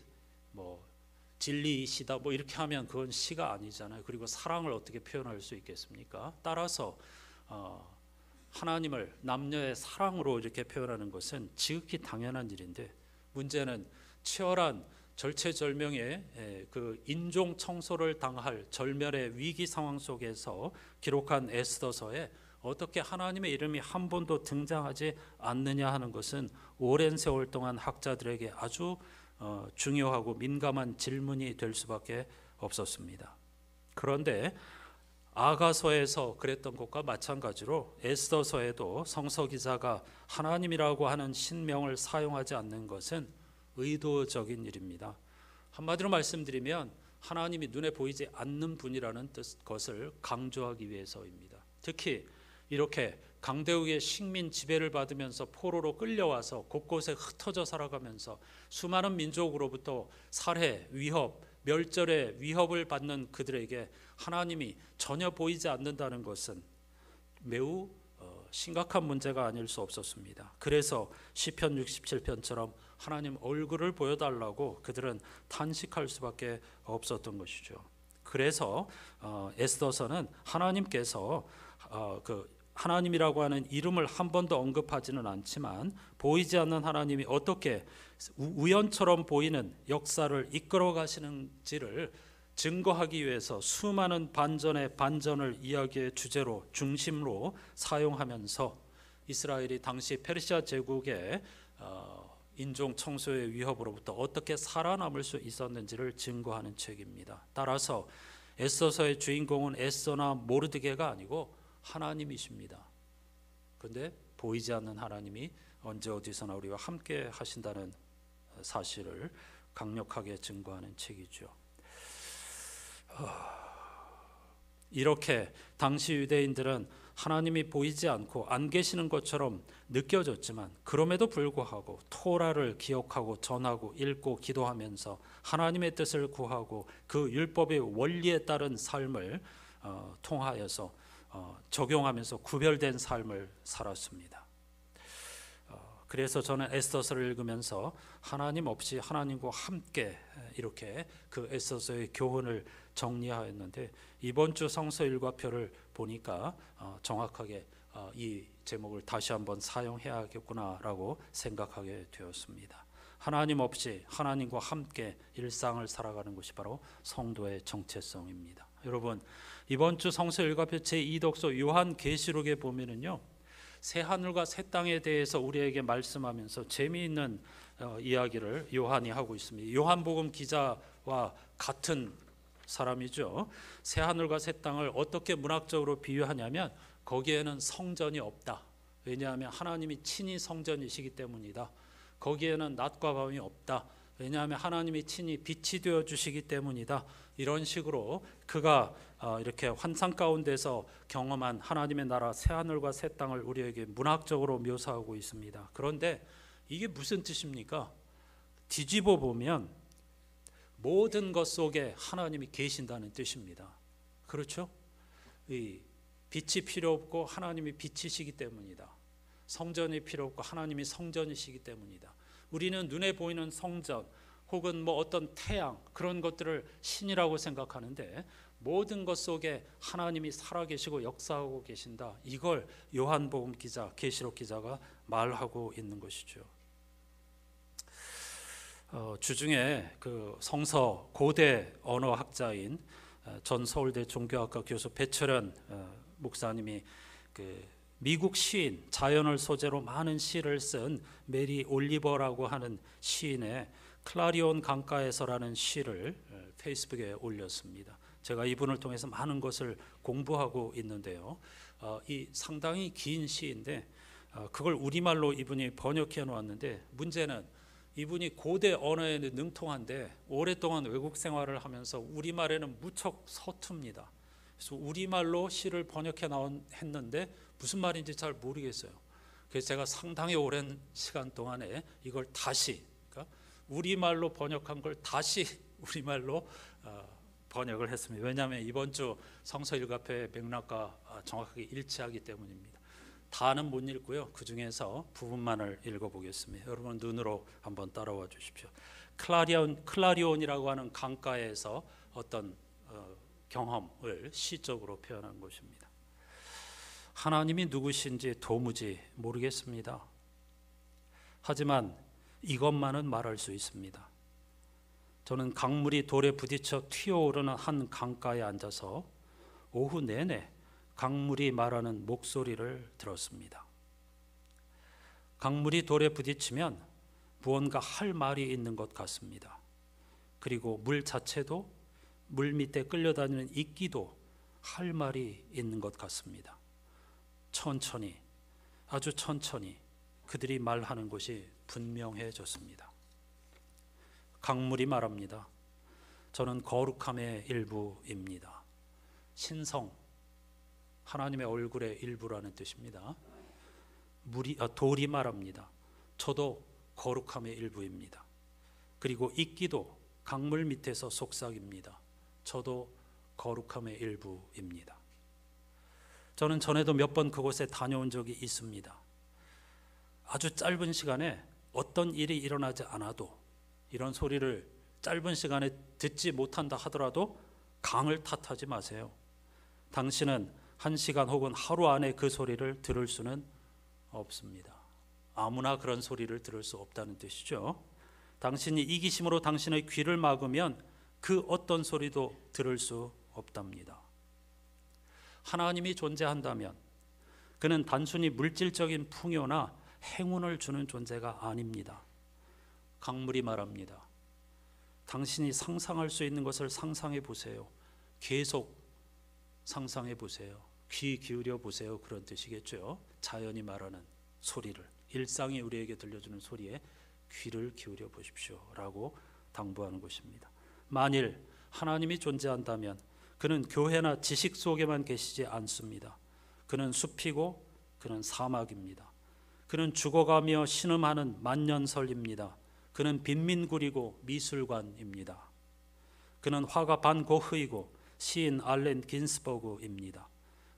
진리이시다 이렇게 하면 그건 시가 아니잖아요. 그리고 사랑을 어떻게 표현할 수 있겠습니까? 따라서 하나님을 남녀의 사랑으로 이렇게 표현하는 것은 지극히 당연한 일인데, 문제는 치열한 절체절명의 그 인종 청소를 당할 절멸의 위기 상황 속에서 기록한 에스더서에 어떻게 하나님의 이름이 한 번도 등장하지 않느냐 하는 것은 오랜 세월 동안 학자들에게 아주 중요하고 민감한 질문이 될 수밖에 없었습니다. 그런데 아가서에서 그랬던 것과 마찬가지로 에스더서에도 성서 기자가 하나님이라고 하는 신명을 사용하지 않는 것은 의도적인 일입니다. 한마디로 말씀드리면 하나님이 눈에 보이지 않는 분이라는 것을 강조하기 위해서입니다. 특히 이렇게 강대국의 식민 지배를 받으면서 포로로 끌려와서 곳곳에 흩어져 살아가면서 수많은 민족으로부터 살해, 위협, 멸절의 위협을 받는 그들에게 하나님이 전혀 보이지 않는다는 것은 매우 심각한 문제가 아닐 수 없었습니다. 그래서 시편 67편처럼 하나님 얼굴을 보여달라고 그들은 탄식할 수밖에 없었던 것이죠. 그래서 에스더서는 하나님께서 하나님이라고 하는 이름을 한 번도 언급하지는 않지만 보이지 않는 하나님이 어떻게 우연처럼 보이는 역사를 이끌어 가시는지를 증거하기 위해서 수많은 반전의 반전을 이야기의 주제로 중심으로 사용하면서 이스라엘이 당시 페르시아 제국의 인종 청소의 위협으로부터 어떻게 살아남을 수 있었는지를 증거하는 책입니다. 따라서 에스더서의 주인공은 에스더나 모르드게가 아니고 하나님이십니다. 그런데 보이지 않는 하나님이 언제 어디서나 우리와 함께 하신다는 사실을 강력하게 증거하는 책이죠. 이렇게 당시 유대인들은 하나님이 보이지 않고 안 계시는 것처럼 느껴졌지만 그럼에도 불구하고 토라를 기억하고 전하고 읽고 기도하면서 하나님의 뜻을 구하고 그 율법의 원리에 따른 삶을 통하여서 적용하면서 구별된 삶을 살았습니다. 그래서 저는 에스더서를 읽으면서 하나님 없이 하나님과 함께 이렇게 그 에스더서의 교훈을 정리하였는데 이번 주 성서 일과표를 보니까 정확하게 이 제목을 다시 한번 사용해야겠구나라고 생각하게 되었습니다. 하나님 없이 하나님과 함께 일상을 살아가는 것이 바로 성도의 정체성입니다. 여러분, 이번 주 성서 일과표 제2독서 요한계시록에 보면은요, 새 하늘과 새 땅에 대해서 우리에게 말씀하면서 재미있는 이야기를 요한이 하고 있습니다. 요한복음 기자와 같은 사람이죠. 새 하늘과 새 땅을 어떻게 문학적으로 비유하냐면 거기에는 성전이 없다. 왜냐하면 하나님이 친히 성전이시기 때문이다. 거기에는 낮과 밤이 없다. 왜냐하면 하나님이 친히 빛이 되어 주시기 때문이다. 이런 식으로 그가 이렇게 환상 가운데서 경험한 하나님의 나라 새 하늘과 새 땅을 우리에게 문학적으로 묘사하고 있습니다. 그런데 이게 무슨 뜻입니까? 뒤집어 보면 모든 것 속에 하나님이 계신다는 뜻입니다. 그렇죠? 이 빛이 필요 없고 하나님이 빛이시기 때문이다. 성전이 필요 없고 하나님이 성전이시기 때문이다. 우리는 눈에 보이는 성전 혹은 어떤 태양 그런 것들을 신이라고 생각하는데 모든 것 속에 하나님이 살아계시고 역사하고 계신다. 이걸 요한복음 기자, 계시록 기자가 말하고 있는 것이죠. 주중에 그 성서 고대 언어학자인 전 서울대 종교학과 교수 배철현 목사님이 그 미국 시인, 자연을 소재로 많은 시를 쓴 메리 올리버라고 하는 시인의 클라리온 강가에서라는 시를 페이스북에 올렸습니다. 제가 이분을 통해서 많은 것을 공부하고 있는데요. 이 상당히 긴 시인데 그걸 우리말로 이분이 번역해 놓았는데 문제는 이분이 고대 언어에 능통한데 오랫동안 외국 생활을 하면서 우리말에는 무척 서툽니다. 그래서 우리말로 시를 번역해 했는데 무슨 말인지 잘 모르겠어요. 그래서 제가 상당히 오랜 시간 동안에 이걸 다시 우리말로 번역한 걸 다시 우리말로 번역을 했습니다. 왜냐하면 이번 주 성서 일과표의 맥락과 정확하게 일치하기 때문입니다. 다는 못 읽고요. 그 중에서 부분만을 읽어보겠습니다. 여러분 눈으로 한번 따라와 주십시오. 클라리온이라고 하는 강가에서 어떤 경험을 시적으로 표현한 것입니다. 하나님이 누구신지 도무지 모르겠습니다. 하지만 이것만은 말할 수 있습니다. 저는 강물이 돌에 부딪혀 튀어오르는 한 강가에 앉아서 오후 내내 강물이 말하는 목소리를 들었습니다. 강물이 돌에 부딪히면 무언가 할 말이 있는 것 같습니다. 그리고 물 자체도, 물 밑에 끌려다니는 이끼도 할 말이 있는 것 같습니다. 천천히, 아주 천천히 그들이 말하는 것이 분명해졌습니다. 강물이 말합니다. 저는 거룩함의 일부입니다. 신성, 하나님의 얼굴의 일부라는 뜻입니다. 돌이 말합니다. 저도 거룩함의 일부입니다. 그리고 이끼도 강물 밑에서 속삭입니다. 저도 거룩함의 일부입니다. 저는 전에도 몇 번 그곳에 다녀온 적이 있습니다. 아주 짧은 시간에 어떤 일이 일어나지 않아도, 이런 소리를 짧은 시간에 듣지 못한다 하더라도 강을 탓하지 마세요. 당신은 1시간 혹은 하루 안에 그 소리를 들을 수는 없습니다. 아무나 그런 소리를 들을 수 없다는 뜻이죠. 당신이 이기심으로 당신의 귀를 막으면 그 어떤 소리도 들을 수 없답니다. 하나님이 존재한다면 그는 단순히 물질적인 풍요나 행운을 주는 존재가 아닙니다. 강물이 말합니다. 당신이 상상할 수 있는 것을 상상해 보세요. 계속 상상해 보세요. 귀 기울여 보세요. 그런 뜻이겠죠. 자연이 말하는 소리를, 일상이 우리에게 들려주는 소리에 귀를 기울여 보십시오 라고 당부하는 것입니다. 만일 하나님이 존재한다면 그는 교회나 지식 속에만 계시지 않습니다. 그는 숲이고 그는 사막입니다. 그는 죽어가며 신음하는 만년설입니다. 그는 빈민굴이고 미술관입니다. 그는 화가 반 고흐이고 시인 알렌 긴스버그입니다.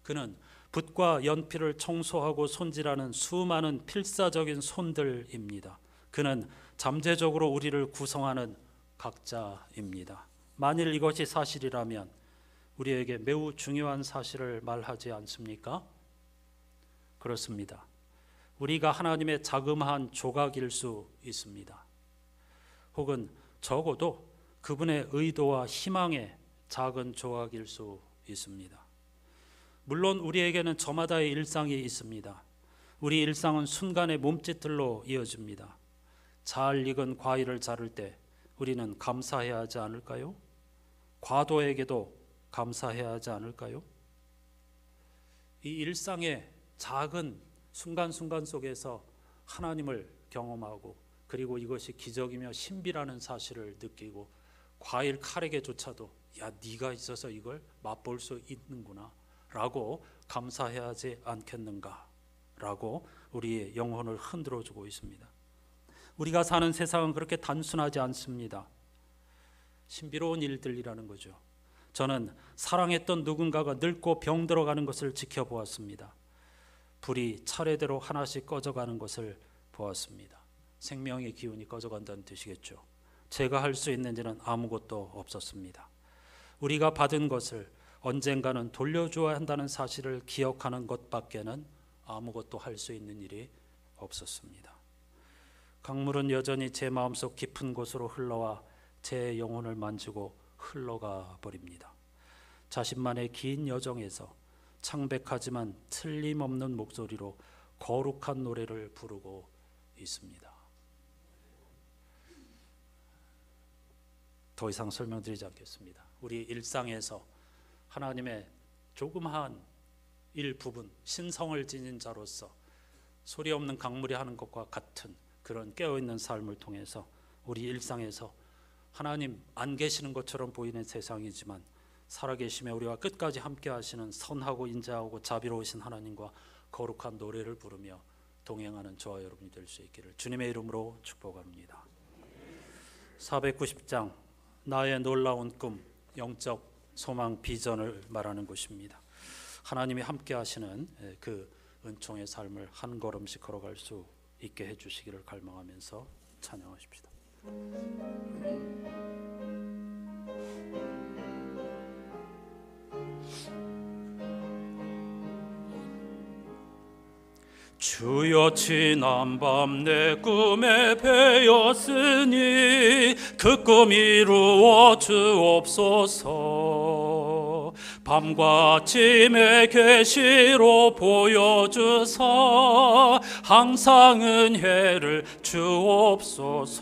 그는 붓과 연필을 청소하고 손질하는 수많은 필사적인 손들입니다. 그는 잠재적으로 우리를 구성하는 각자입니다. 만일 이것이 사실이라면 우리에게 매우 중요한 사실을 말하지 않습니까? 그렇습니다. 우리가 하나님의 자그마한 조각일 수 있습니다. 혹은 적어도 그분의 의도와 희망의 작은 조각일 수 있습니다. 물론 우리에게는 저마다의 일상이 있습니다. 우리 일상은 순간의 몸짓들로 이어집니다. 잘 익은 과일을 자를 때 우리는 감사해야 하지 않을까요? 과도에게도 감사해야 하지 않을까요? 이 일상의 작은 순간순간 속에서 하나님을 경험하고, 그리고 이것이 기적이며 신비라는 사실을 느끼고, 과일 칼에게조차도 야, 네가 있어서 이걸 맛볼 수 있는구나 라고 감사해야 하지 않겠는가 라고 우리의 영혼을 흔들어주고 있습니다. 우리가 사는 세상은 그렇게 단순하지 않습니다. 신비로운 일들이라는 거죠. 저는 사랑했던 누군가가 늙고 병들어가는 것을 지켜보았습니다. 불이 차례대로 하나씩 꺼져가는 것을 보았습니다. 생명의 기운이 꺼져간다는 뜻이겠죠. 제가 할 수 있는 일은 아무것도 없었습니다. 우리가 받은 것을 언젠가는 돌려줘야 한다는 사실을 기억하는 것밖에는 아무것도 할 수 있는 일이 없었습니다. 강물은 여전히 제 마음속 깊은 곳으로 흘러와 제 영혼을 만지고 흘러가 버립니다. 자신만의 긴 여정에서 창백하지만 틀림없는 목소리로 거룩한 노래를 부르고 있습니다. 더 이상 설명드리지 않겠습니다. 우리 일상에서 하나님의 조그마한 일부분, 신성을 지닌 자로서 소리 없는 강물이 하는 것과 같은 그런 깨어있는 삶을 통해서 우리 일상에서 하나님 안 계시는 것처럼 보이는 세상이지만 살아계시며 우리와 끝까지 함께 하시는 선하고 인자하고 자비로우신 하나님과 거룩한 노래를 부르며 동행하는 저와 여러분이 될 수 있기를 주님의 이름으로 축복합니다. 490장 나의 놀라운 꿈, 영적 소망 비전을 말하는 것입니다. 하나님이 함께 하시는 그 은총의 삶을 한 걸음씩 걸어갈 수 있게 해주시기를 갈망하면서 찬양하십시다. 주여 지난밤 내 꿈에 배었으니 그 꿈 이루어 주옵소서. 밤과 아침의 계시로 보여주사 항상 은혜를 주옵소서.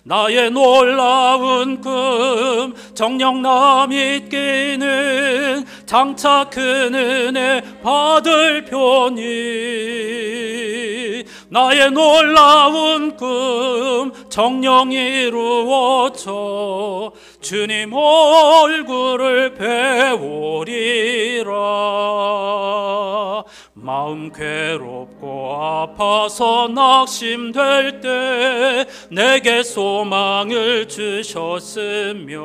나의 놀라운 꿈 정녕 나 믿기는 장차 큰 은혜 받을 편이 나의 놀라운 꿈 정녕 이루어져 주님 얼굴을 배우리라. 마음 괴롭고 아파서 낙심될 때 내게 소망을 주셨으며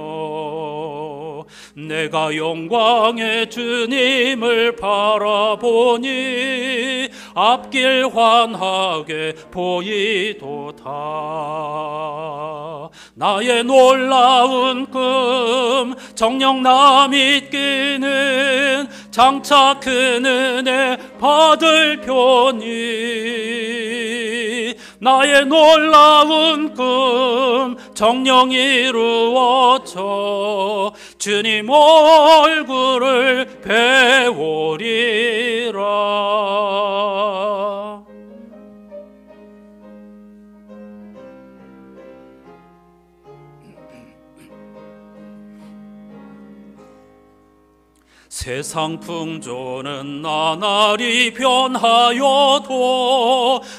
내가 영광의 주님을 바라보니 앞길 환하게 보이도다. 나의 놀라운 꿈 정녕 나 믿기는 장차 큰 은혜 받을 편이 나의 놀라운 꿈 정녕 이루어져 주님 얼굴을 배우리라. 세상 풍조는 나날이 변하여도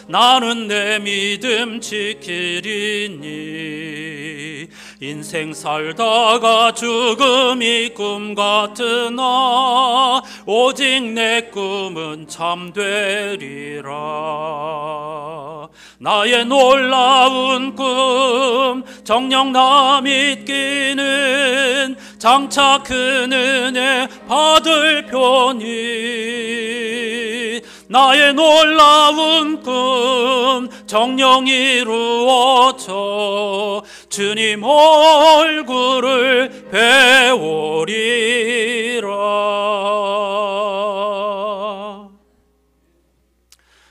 나는 내 믿음 지키리니 인생 살다가 죽음이 꿈 같으나 오직 내 꿈은 참되리라. 나의 놀라운 꿈 정녕 나 믿기는 장차 큰 은혜 받을 편이 나의 놀라운 꿈 정녕 이루어져 주님 얼굴을 배우리라.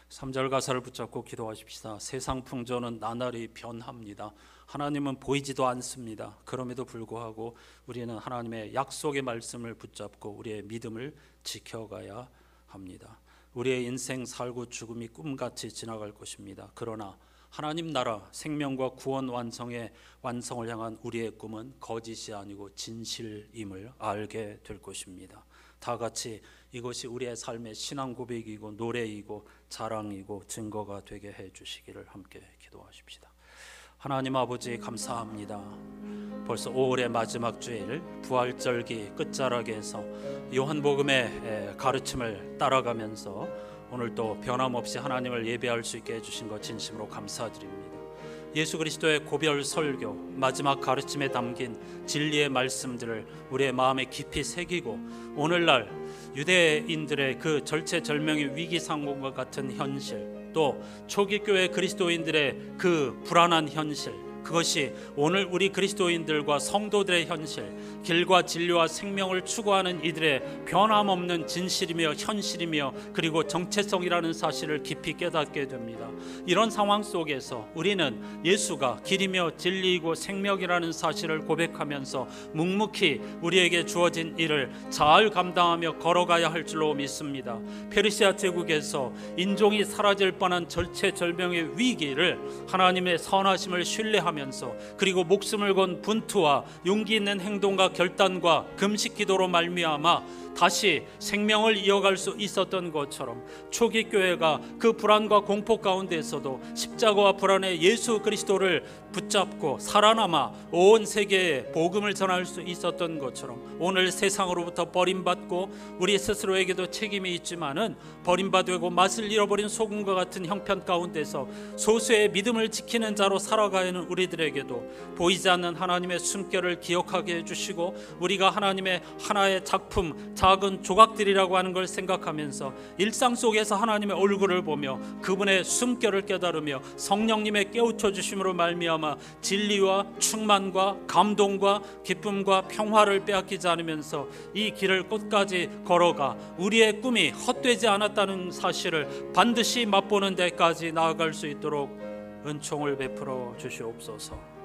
3절 가사를 붙잡고 기도하십시다. 세상 풍조는 나날이 변합니다. 하나님은 보이지도 않습니다. 그럼에도 불구하고 우리는 하나님의 약속의 말씀을 붙잡고 우리의 믿음을 지켜가야 합니다. 우리의 인생 살고 죽음이 꿈같이 지나갈 것입니다. 그러나 하나님 나라 생명과 구원 완성을 향한 우리의 꿈은 거짓이 아니고 진실임을 알게 될 것입니다. 다 같이 이것이 우리의 삶의 신앙 고백이고 노래이고 자랑이고 증거가 되게 해 주시기를 함께 기도하십시다. 하나님 아버지 감사합니다. 벌써 5월의 마지막 주일 부활절기 끝자락에서 요한복음의 가르침을 따라가면서 오늘 또 변함없이 하나님을 예배할 수 있게 해주신 것 진심으로 감사드립니다. 예수 그리스도의 고별 설교 마지막 가르침에 담긴 진리의 말씀들을 우리의 마음에 깊이 새기고 오늘날 유대인들의 그 절체절명의 위기상황과 같은 현실, 또 초기 교회 그리스도인들의 그 불안한 현실, 그것이 오늘 우리 그리스도인들과 성도들의 현실, 길과 진리와 생명을 추구하는 이들의 변함없는 진실이며 현실이며 그리고 정체성이라는 사실을 깊이 깨닫게 됩니다. 이런 상황 속에서 우리는 예수가 길이며 진리이고 생명이라는 사실을 고백하면서 묵묵히 우리에게 주어진 일을 잘 감당하며 걸어가야 할 줄로 믿습니다. 페르시아 제국에서 인종이 사라질 뻔한 절체절명의 위기를 하나님의 선하심을 신뢰하며 그리고 목숨을 건 분투와 용기 있는 행동과 결단과 금식 기도로 말미암아 다시 생명을 이어갈 수 있었던 것처럼 초기 교회가 그 불안과 공포 가운데에서도 십자가와 불안의 예수 그리스도를 붙잡고 살아남아 온 세계에 복음을 전할 수 있었던 것처럼 오늘 세상으로부터 버림받고 우리 스스로에게도 책임이 있지만은 버림받고 맛을 잃어버린 소금과 같은 형편 가운데서 소수의 믿음을 지키는 자로 살아가는 우리들에게도 보이지 않는 하나님의 숨결을 기억하게 해주시고 우리가 하나님의 하나의 작품 작은 조각들이라고 하는 걸 생각하면서 일상 속에서 하나님의 얼굴을 보며 그분의 숨결을 깨달으며 성령님의 깨우쳐 주심으로 말미암아 진리와 충만과 감동과 기쁨과 평화를 빼앗기지 않으면서 이 길을 끝까지 걸어가 우리의 꿈이 헛되지 않았다는 사실을 반드시 맛보는 데까지 나아갈 수 있도록 은총을 베풀어 주시옵소서.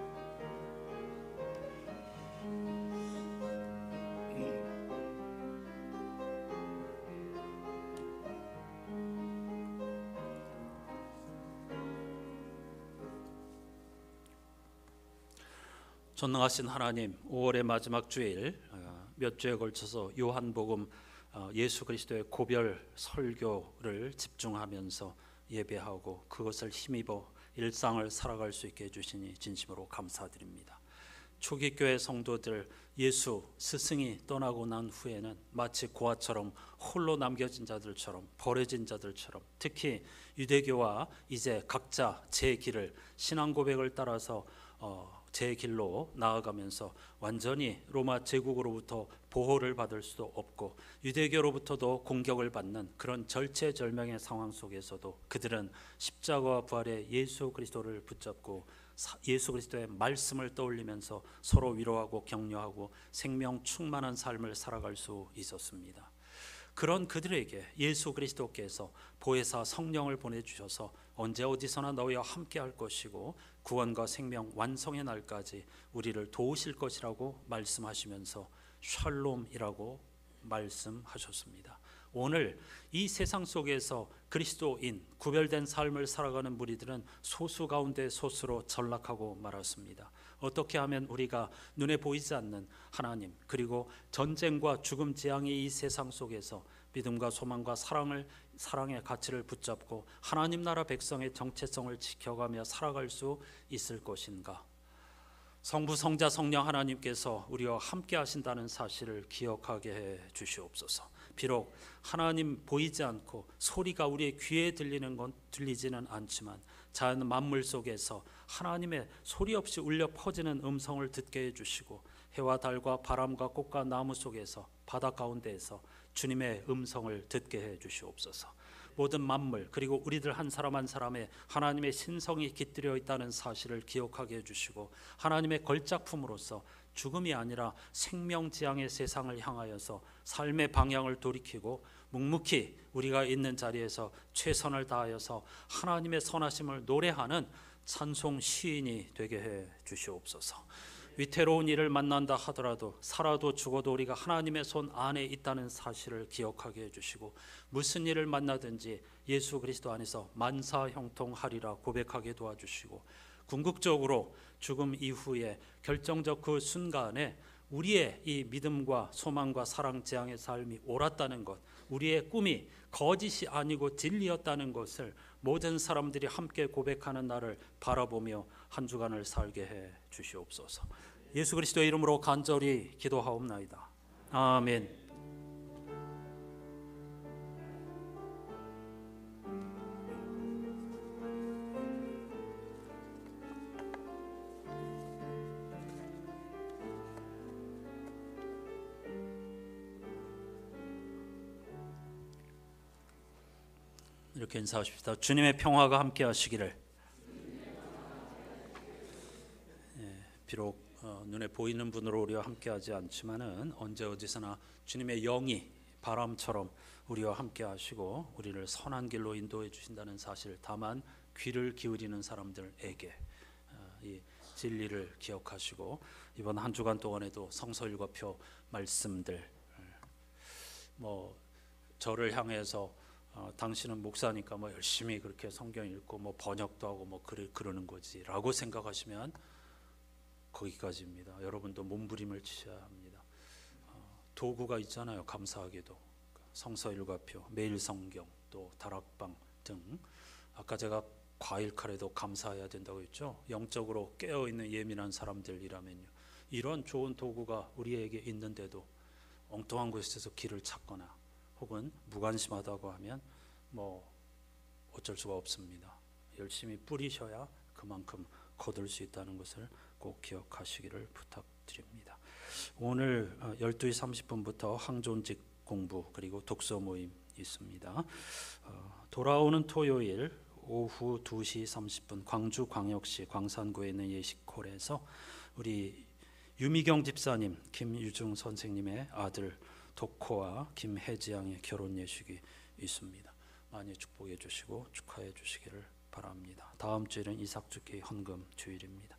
전능하신 하나님, 5월의 마지막 주일 몇 주에 걸쳐서 요한복음 예수 그리스도의 고별 설교를 집중하면서 예배하고 그것을 힘입어 일상을 살아갈 수 있게 해주시니 진심으로 감사드립니다. 초기 교회 성도들, 예수 스승이 떠나고 난 후에는 마치 고아처럼 홀로 남겨진 자들처럼, 버려진 자들처럼, 특히 유대교와 이제 각자 제 길을, 신앙 고백을 따라서 제 길로 나아가면서 완전히 로마 제국으로부터 보호를 받을 수도 없고 유대교로부터도 공격을 받는 그런 절체절명의 상황 속에서도 그들은 십자가와 부활의 예수 그리스도를 붙잡고 예수 그리스도의 말씀을 떠올리면서 서로 위로하고 격려하고 생명 충만한 삶을 살아갈 수 있었습니다. 그런 그들에게 예수 그리스도께서 보혜사 성령을 보내주셔서 언제 어디서나 너희와 함께할 것이고 구원과 생명 완성의 날까지 우리를 도우실 것이라고 말씀하시면서 샬롬이라고 말씀하셨습니다. 오늘 이 세상 속에서 그리스도인 구별된 삶을 살아가는 무리들은 소수 가운데 소수로 전락하고 말았습니다. 어떻게 하면 우리가 눈에 보이지 않는 하나님, 그리고 전쟁과 죽음 재앙의 이 세상 속에서 믿음과 소망과 사랑의 가치를 붙잡고 하나님 나라 백성의 정체성을 지켜가며 살아갈 수 있을 것인가? 성부, 성자, 성령 하나님께서 우리와 함께 하신다는 사실을 기억하게 해 주시옵소서. 비록 하나님 보이지 않고 소리가 우리의 귀에 들리지는 않지만 자연 만물 속에서 하나님의 소리 없이 울려 퍼지는 음성을 듣게 해주시고 해와 달과 바람과 꽃과 나무 속에서 바다 가운데에서 주님의 음성을 듣게 해주시옵소서. 모든 만물 그리고 우리들 한 사람 한 사람의 하나님의 신성이 깃들여 있다는 사실을 기억하게 해주시고 하나님의 걸작품으로서 죽음이 아니라 생명지향의 세상을 향하여서 삶의 방향을 돌이키고 묵묵히 우리가 있는 자리에서 최선을 다하여서 하나님의 선하심을 노래하는 찬송 시인이 되게 해 주시옵소서. 위태로운 일을 만난다 하더라도 살아도 죽어도 우리가 하나님의 손 안에 있다는 사실을 기억하게 해주시고 무슨 일을 만나든지 예수 그리스도 안에서 만사형통하리라 고백하게 도와주시고 궁극적으로 죽음 이후에 결정적 그 순간에 우리의 이 믿음과 소망과 사랑 재앙의 삶이 옳았다는 것, 우리의 꿈이 거짓이 아니고 진리였다는 것을 모든 사람들이 함께 고백하는 날을 바라보며 한 주간을 살게 해 주시옵소서. 예수 그리스도의 이름으로 간절히 기도하옵나이다. 아멘. 이렇게 인사하십시다. 주님의 평화가 함께 하시기를. 비록 눈에 보이는 분으로 우리와 함께하지 않지만은 언제 어디서나 주님의 영이 바람처럼 우리와 함께 하시고 우리를 선한 길로 인도해 주신다는 사실, 다만 귀를 기울이는 사람들에게 이 진리를 기억하시고 이번 한 주간 동안에도 성서일과표 말씀들, 저를 향해서 당신은 목사니까 열심히 그렇게 성경 읽고 번역도 하고 그러는 거지라고 생각하시면 거기까지입니다. 여러분도 몸부림을 치셔야 합니다. 도구가 있잖아요. 감사하게도 성서일과표, 매일성경, 또 다락방 등. 아까 제가 과일 카레도 감사해야 된다고 했죠. 영적으로 깨어있는 예민한 사람들이라면요, 이런 좋은 도구가 우리에게 있는데도 엉뚱한 곳에서 길을 찾거나 혹은 무관심하다고 하면 어쩔 수가 없습니다. 열심히 뿌리셔야 그만큼 거둘 수 있다는 것을 꼭 기억하시기를 부탁드립니다. 오늘 12시 30분부터 항존직 공부 그리고 독서 모임 있습니다. 돌아오는 토요일 오후 2시 30분 광주광역시 광산구에 있는 예식홀에서 우리 유미경 집사님, 김유중 선생님의 아들 독호와 김혜지 양의 결혼 예식이 있습니다. 많이 축복해 주시고 축하해 주시기를 바랍니다. 다음 주일은 이삭주기 헌금 주일입니다.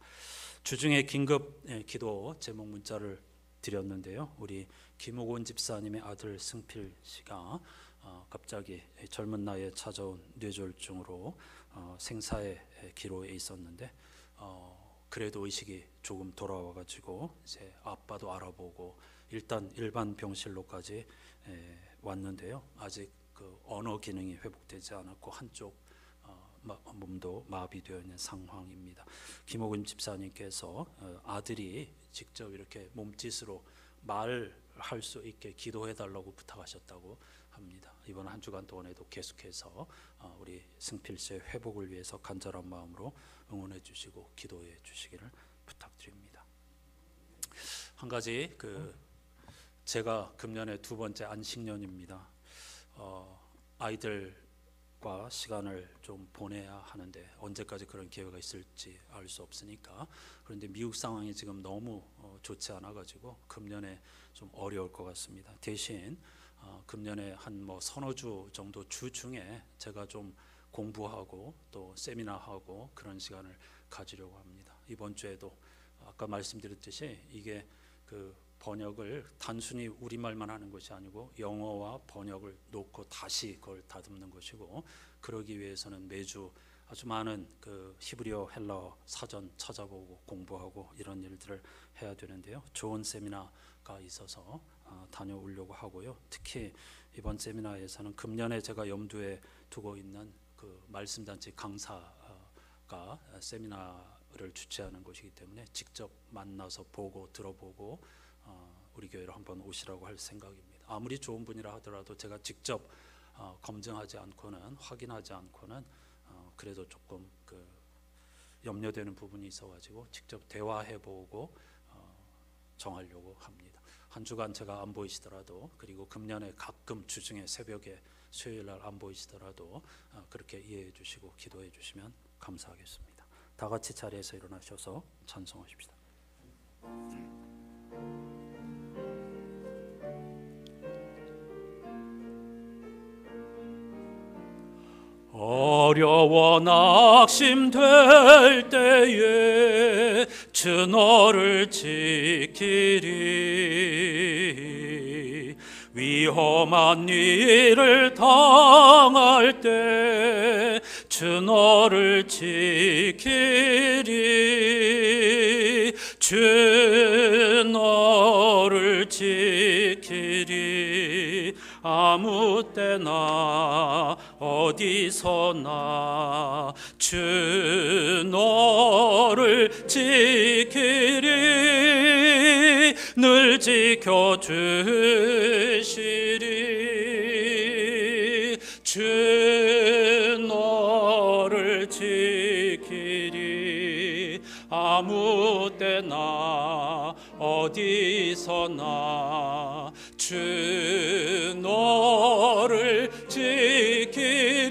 주중에 긴급 기도 제목 문자를 드렸는데요. 우리 김옥원 집사님의 아들 승필 씨가 갑자기 젊은 나이에 찾아온 뇌졸중으로 생사의 기로에 있었는데 그래도 의식이 조금 돌아와가지고 이제 아빠도 알아보고 일단 일반 병실로까지 왔는데요. 아직 그 언어 기능이 회복되지 않았고 한쪽 몸도 마비되어 있는 상황입니다. 김옥임 집사님께서 아들이 직접 이렇게 몸짓으로 말할 수 있게 기도해 달라고 부탁하셨다고 합니다. 이번 한 주간 동안에도 계속해서 우리 승필 씨의 회복을 위해서 간절한 마음으로 응원해 주시고 기도해 주시기를 부탁드립니다. 한 가지 제가 금년에 두 번째 안식년입니다. 아이들과 시간을 좀 보내야 하는데 언제까지 그런 기회가 있을지 알 수 없으니까. 그런데 미국 상황이 지금 너무 좋지 않아 가지고 금년에 좀 어려울 것 같습니다. 대신 금년에 한 서너 주 정도 중에 제가 좀 공부하고 또 세미나하고 그런 시간을 가지려고 합니다. 이번 주에도 아까 말씀드렸듯이 이게 번역을 단순히 우리말만 하는 것이 아니고 영어와 번역을 놓고 다시 그걸 다듬는 것이고, 그러기 위해서는 매주 아주 많은 히브리어 헬라어 사전 찾아보고 공부하고 이런 일들을 해야 되는데요. 좋은 세미나가 있어서 다녀오려고 하고요. 특히 이번 세미나에서는 금년에 제가 염두에 두고 있는 말씀단체 강사가 세미나를 주최하는 것이기 때문에 직접 만나서 보고 들어보고 우리 교회로 한번 오시라고 할 생각입니다. 아무리 좋은 분이라 하더라도 제가 직접 검증하지 않고는, 확인하지 않고는 그래도 조금 염려되는 부분이 있어가지고 직접 대화해보고 정하려고 합니다. 한 주간 제가 안 보이시더라도, 그리고 금년에 가끔 주중에 새벽에 수요일날 안 보이시더라도 그렇게 이해해 주시고 기도해 주시면 감사하겠습니다. 다 같이 자리에서 일어나셔서 찬송하십시다. 어려워 낙심될 때에 주 너를 지키리. 위험한 일을 당할 때 주 너를 지키리. 주 너를 지키리. 아무 때나 어디서나 주 너를 지키리. 늘 지켜주시리. 주 너를 지키리. 아무 때나 어디서나 주 너를 지키리.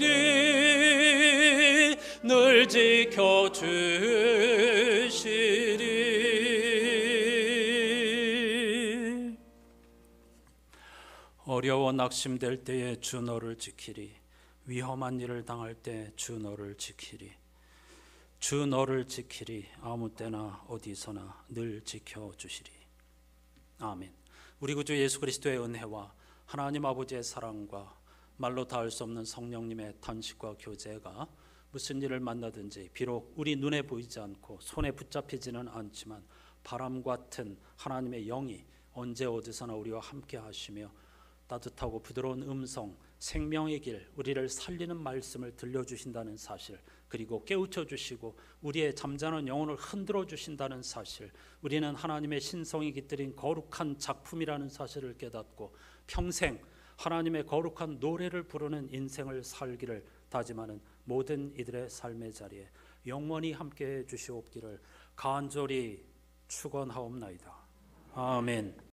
늘 지켜주시리. 어려워 낙심될 때에 주 너를 지키리. 위험한 일을 당할 때 주 너를 지키리. 주 너를 지키리. 아무 때나 어디서나 늘 지켜주시리. 아멘. 우리 구주 예수 그리스도의 은혜와 하나님 아버지의 사랑과 말로 닿을 수 없는 성령님의 탄식과 교제가 무슨 일을 만나든지, 비록 우리 눈에 보이지 않고 손에 붙잡히지는 않지만 바람 같은 하나님의 영이 언제 어디서나 우리와 함께 하시며 따뜻하고 부드러운 음성, 생명의 길, 우리를 살리는 말씀을 들려주신다는 사실, 그리고 깨우쳐 주시고 우리의 잠자는 영혼을 흔들어 주신다는 사실, 우리는 하나님의 신성이 깃들인 거룩한 작품이라는 사실을 깨닫고 평생 하나님의 거룩한 노래를 부르는 인생을 살기를 다짐하는 모든 이들의 삶의 자리에 영원히 함께해 주시옵기를 간절히 축원하옵나이다. 아멘.